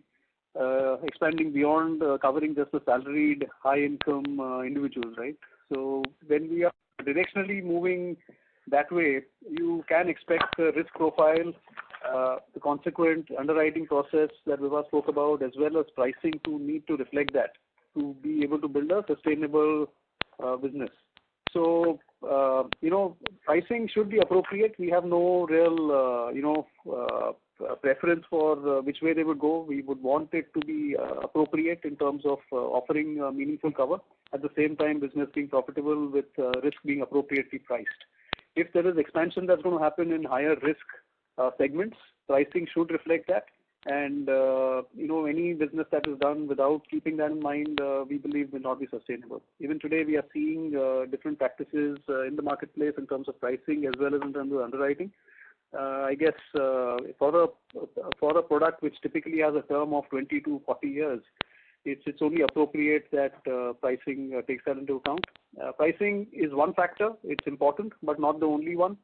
expanding beyond covering just the salaried high income individuals, right? So when we are directionally moving that way, you can expect the risk profile, the consequent underwriting process that Vibha spoke about, as well as pricing to need to reflect that, to be able to build a sustainable business. So, pricing should be appropriate. We have no real, preference for which way they would go. We would want it to be appropriate in terms of offering meaningful cover. At the same time, business being profitable with risk being appropriately priced. If there is expansion that's going to happen in higher risk segments, pricing should reflect that. And, any business that is done without keeping that in mind, we believe will not be sustainable. Even today, we are seeing different practices in the marketplace in terms of pricing as well as in terms of underwriting. I guess for a product which typically has a term of 20 to 40 years, it's only appropriate that pricing takes that into account. Pricing is one factor. It's important, but not the only one.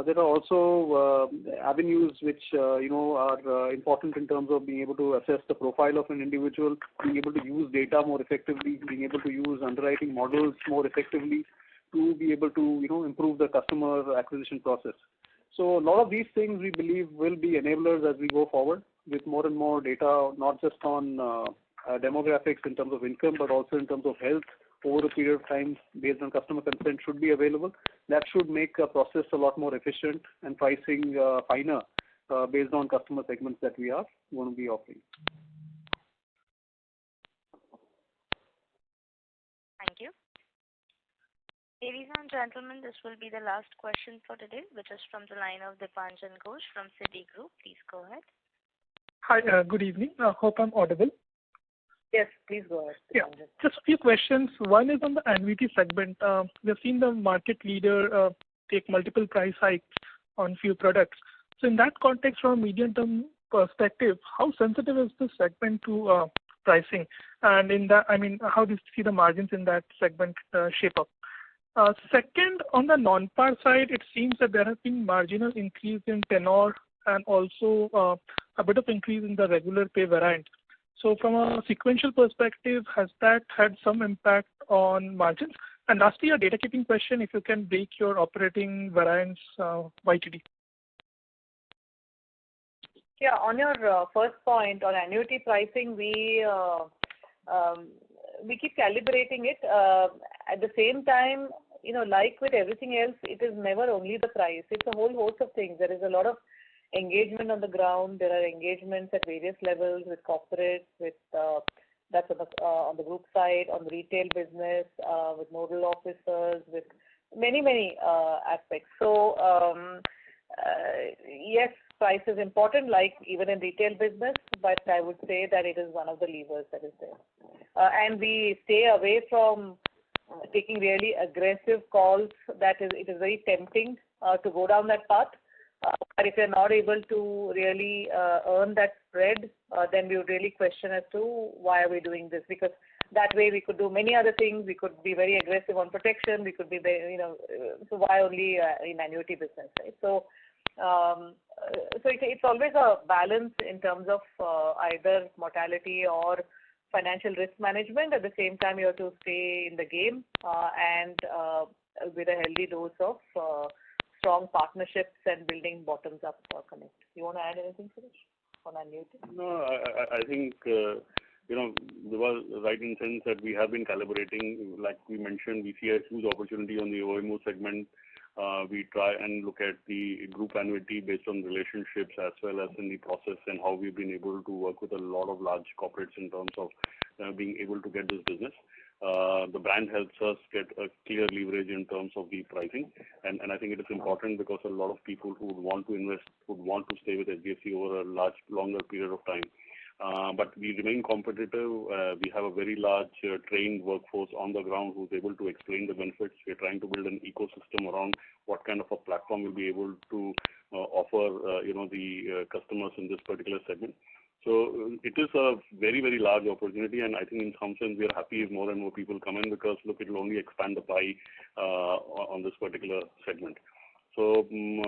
There are also avenues which are important in terms of being able to assess the profile of an individual, being able to use data more effectively, being able to use underwriting models more effectively to be able to improve the customer acquisition process. So a lot of these things we believe will be enablers as we go forward with more and more data, not just on demographics in terms of income, but also in terms of health over a period of time based on customer consent should be available. That should make a process a lot more efficient and pricing finer based on customer segments that we are going to be offering. Thank you. Ladies and gentlemen, this will be the last question for today, which is from the line of Dipanjan Ghosh from Citigroup. Please go ahead. Hi, good evening. Hope I'm audible. Yes, please go ahead. Yeah, just a few questions. One is on the annuity segment. We've seen the market leader take multiple price hikes on few products. So in that context, from a medium-term perspective, how sensitive is this segment to pricing? And in that, how do you see the margins in that segment shape up? Second, on the non-par side, it seems that there has been marginal increase in tenor and also a bit of increase in the regular pay variant. So from a sequential perspective, has that had some impact on margins? And lastly, a data keeping question, if you can break your operating variance YTD. Yeah, on your first point on annuity pricing, we keep calibrating it. At the same time, like with everything else, it is never only the price. It's a whole host of things. There is a lot of engagement on the ground. There are engagements at various levels with corporates, with that's on the group side, on the retail business, with nodal officers, with many aspects. So yes, price is important, like even in retail business, but I would say that it is one of the levers that is there. And we stay away from taking really aggressive calls. It is very tempting to go down that path. But if you're not able to really earn that spread, then we would really question as to why are we doing this? Because that way we could do many other things. We could be very aggressive on protection. We could be, so why only in annuity business, right? So, it's always a balance in terms of either mortality or financial risk management. At the same time, you have to stay in the game and with a healthy dose of strong partnerships and building bottoms-up connect. You want to add anything, Suresh, on annuity? No, I think, there was right in sense that we have been calibrating. Like we mentioned, we see a huge opportunity on the OMO segment. We try and look at the group annuity based on relationships as well as in the process and how we've been able to work with a lot of large corporates in terms of being able to get this business. The brand helps us get a clear leverage in terms of the pricing. And I think it is important because a lot of people who would want to invest would want to stay with HDFC over a longer period of time. But we remain competitive. We have a very large trained workforce on the ground who's able to explain the benefits. We're trying to build an ecosystem around what kind of a platform we'll be able to offer, the customers in this particular segment. So it is a very, very large opportunity, and I think in some sense we are happy if more and more people come in because, look, it will only expand the pie on this particular segment. So we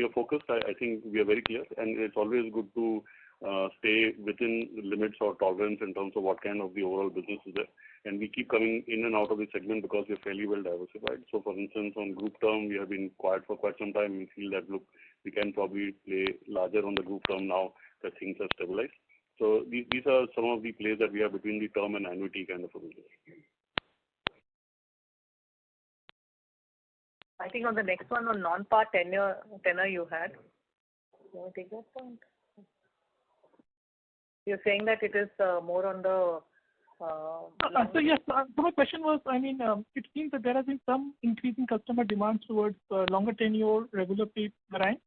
are focused. I think we are very clear, and it's always good to stay within the limits or tolerance in terms of what kind of the overall business is there. And we keep coming in and out of the segment because we're fairly well diversified. So for instance, on group term, we have been quiet for quite some time. We feel that, look, we can probably play larger on the group term now that things have stabilized. So these are some of the plays that we have between the term and annuity kind of a business. I think on the next one on non-par tenor you had. You want to take that point? You're saying that it is more on the. So yes, so my question was, it seems that there has been some increase in customer demands towards longer tenure, regular pay variant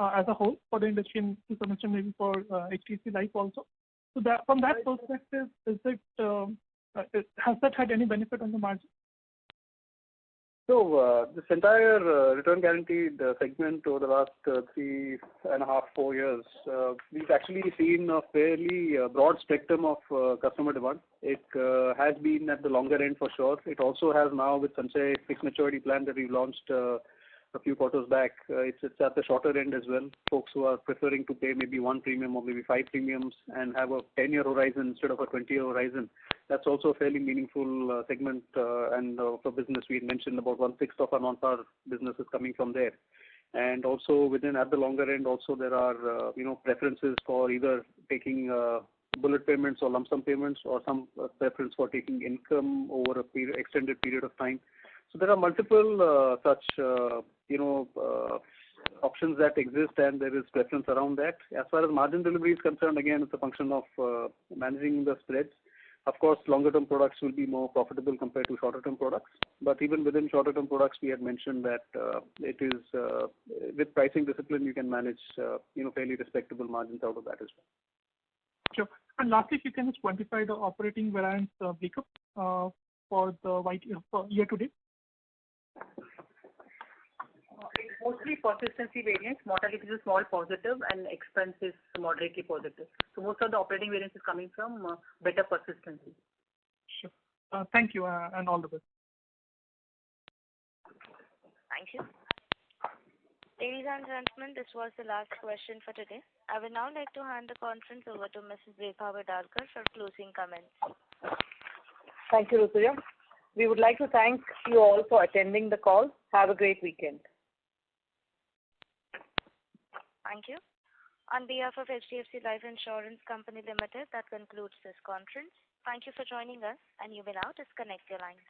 as a whole for the industry and to some extent maybe for HDFC Life also. So that from that perspective, has that had any benefit on the margin? This entire return guaranteed segment over the last 3.5, 4 years, we've actually seen a fairly broad spectrum of customer demand. It has been at the longer end for sure. It also has now with Sanchay fixed maturity plan that we launched a few quarters back. It's at the shorter end as well. Folks who are preferring to pay maybe one premium or maybe 5 premiums and have a 10-year horizon instead of a 20-year horizon. That's also a fairly meaningful segment and for business. We had mentioned about 1/6 of our non-par business is coming from there. And also within at the longer end, also there are preferences for either taking bullet payments or lump sum payments, or some preference for taking income over a extended period of time. So there are multiple such options that exist, and there is preference around that. As far as margin delivery is concerned, again, it's a function of managing the spreads. Of course, longer-term products will be more profitable compared to shorter-term products. But even within shorter-term products, we had mentioned that it is with pricing discipline, you can manage fairly respectable margins out of that as well. Sure. And lastly, if you can just quantify the operating variance breakup for the year to date. It's mostly persistency variance. Mortality is a small positive and expense is moderately positive. So most of the operating variance is coming from better persistency. Sure. Thank you and all the best. Thank you. Ladies and gentlemen, this was the last question for today. I would now like to hand the conference over to Mrs. Rekha Vidalkar for closing comments. Thank you, Rutuja. We would like to thank you all for attending the call. Have a great weekend. Thank you. On behalf of HDFC Life Insurance Company Limited, that concludes this conference. Thank you for joining us, and you may now disconnect your lines.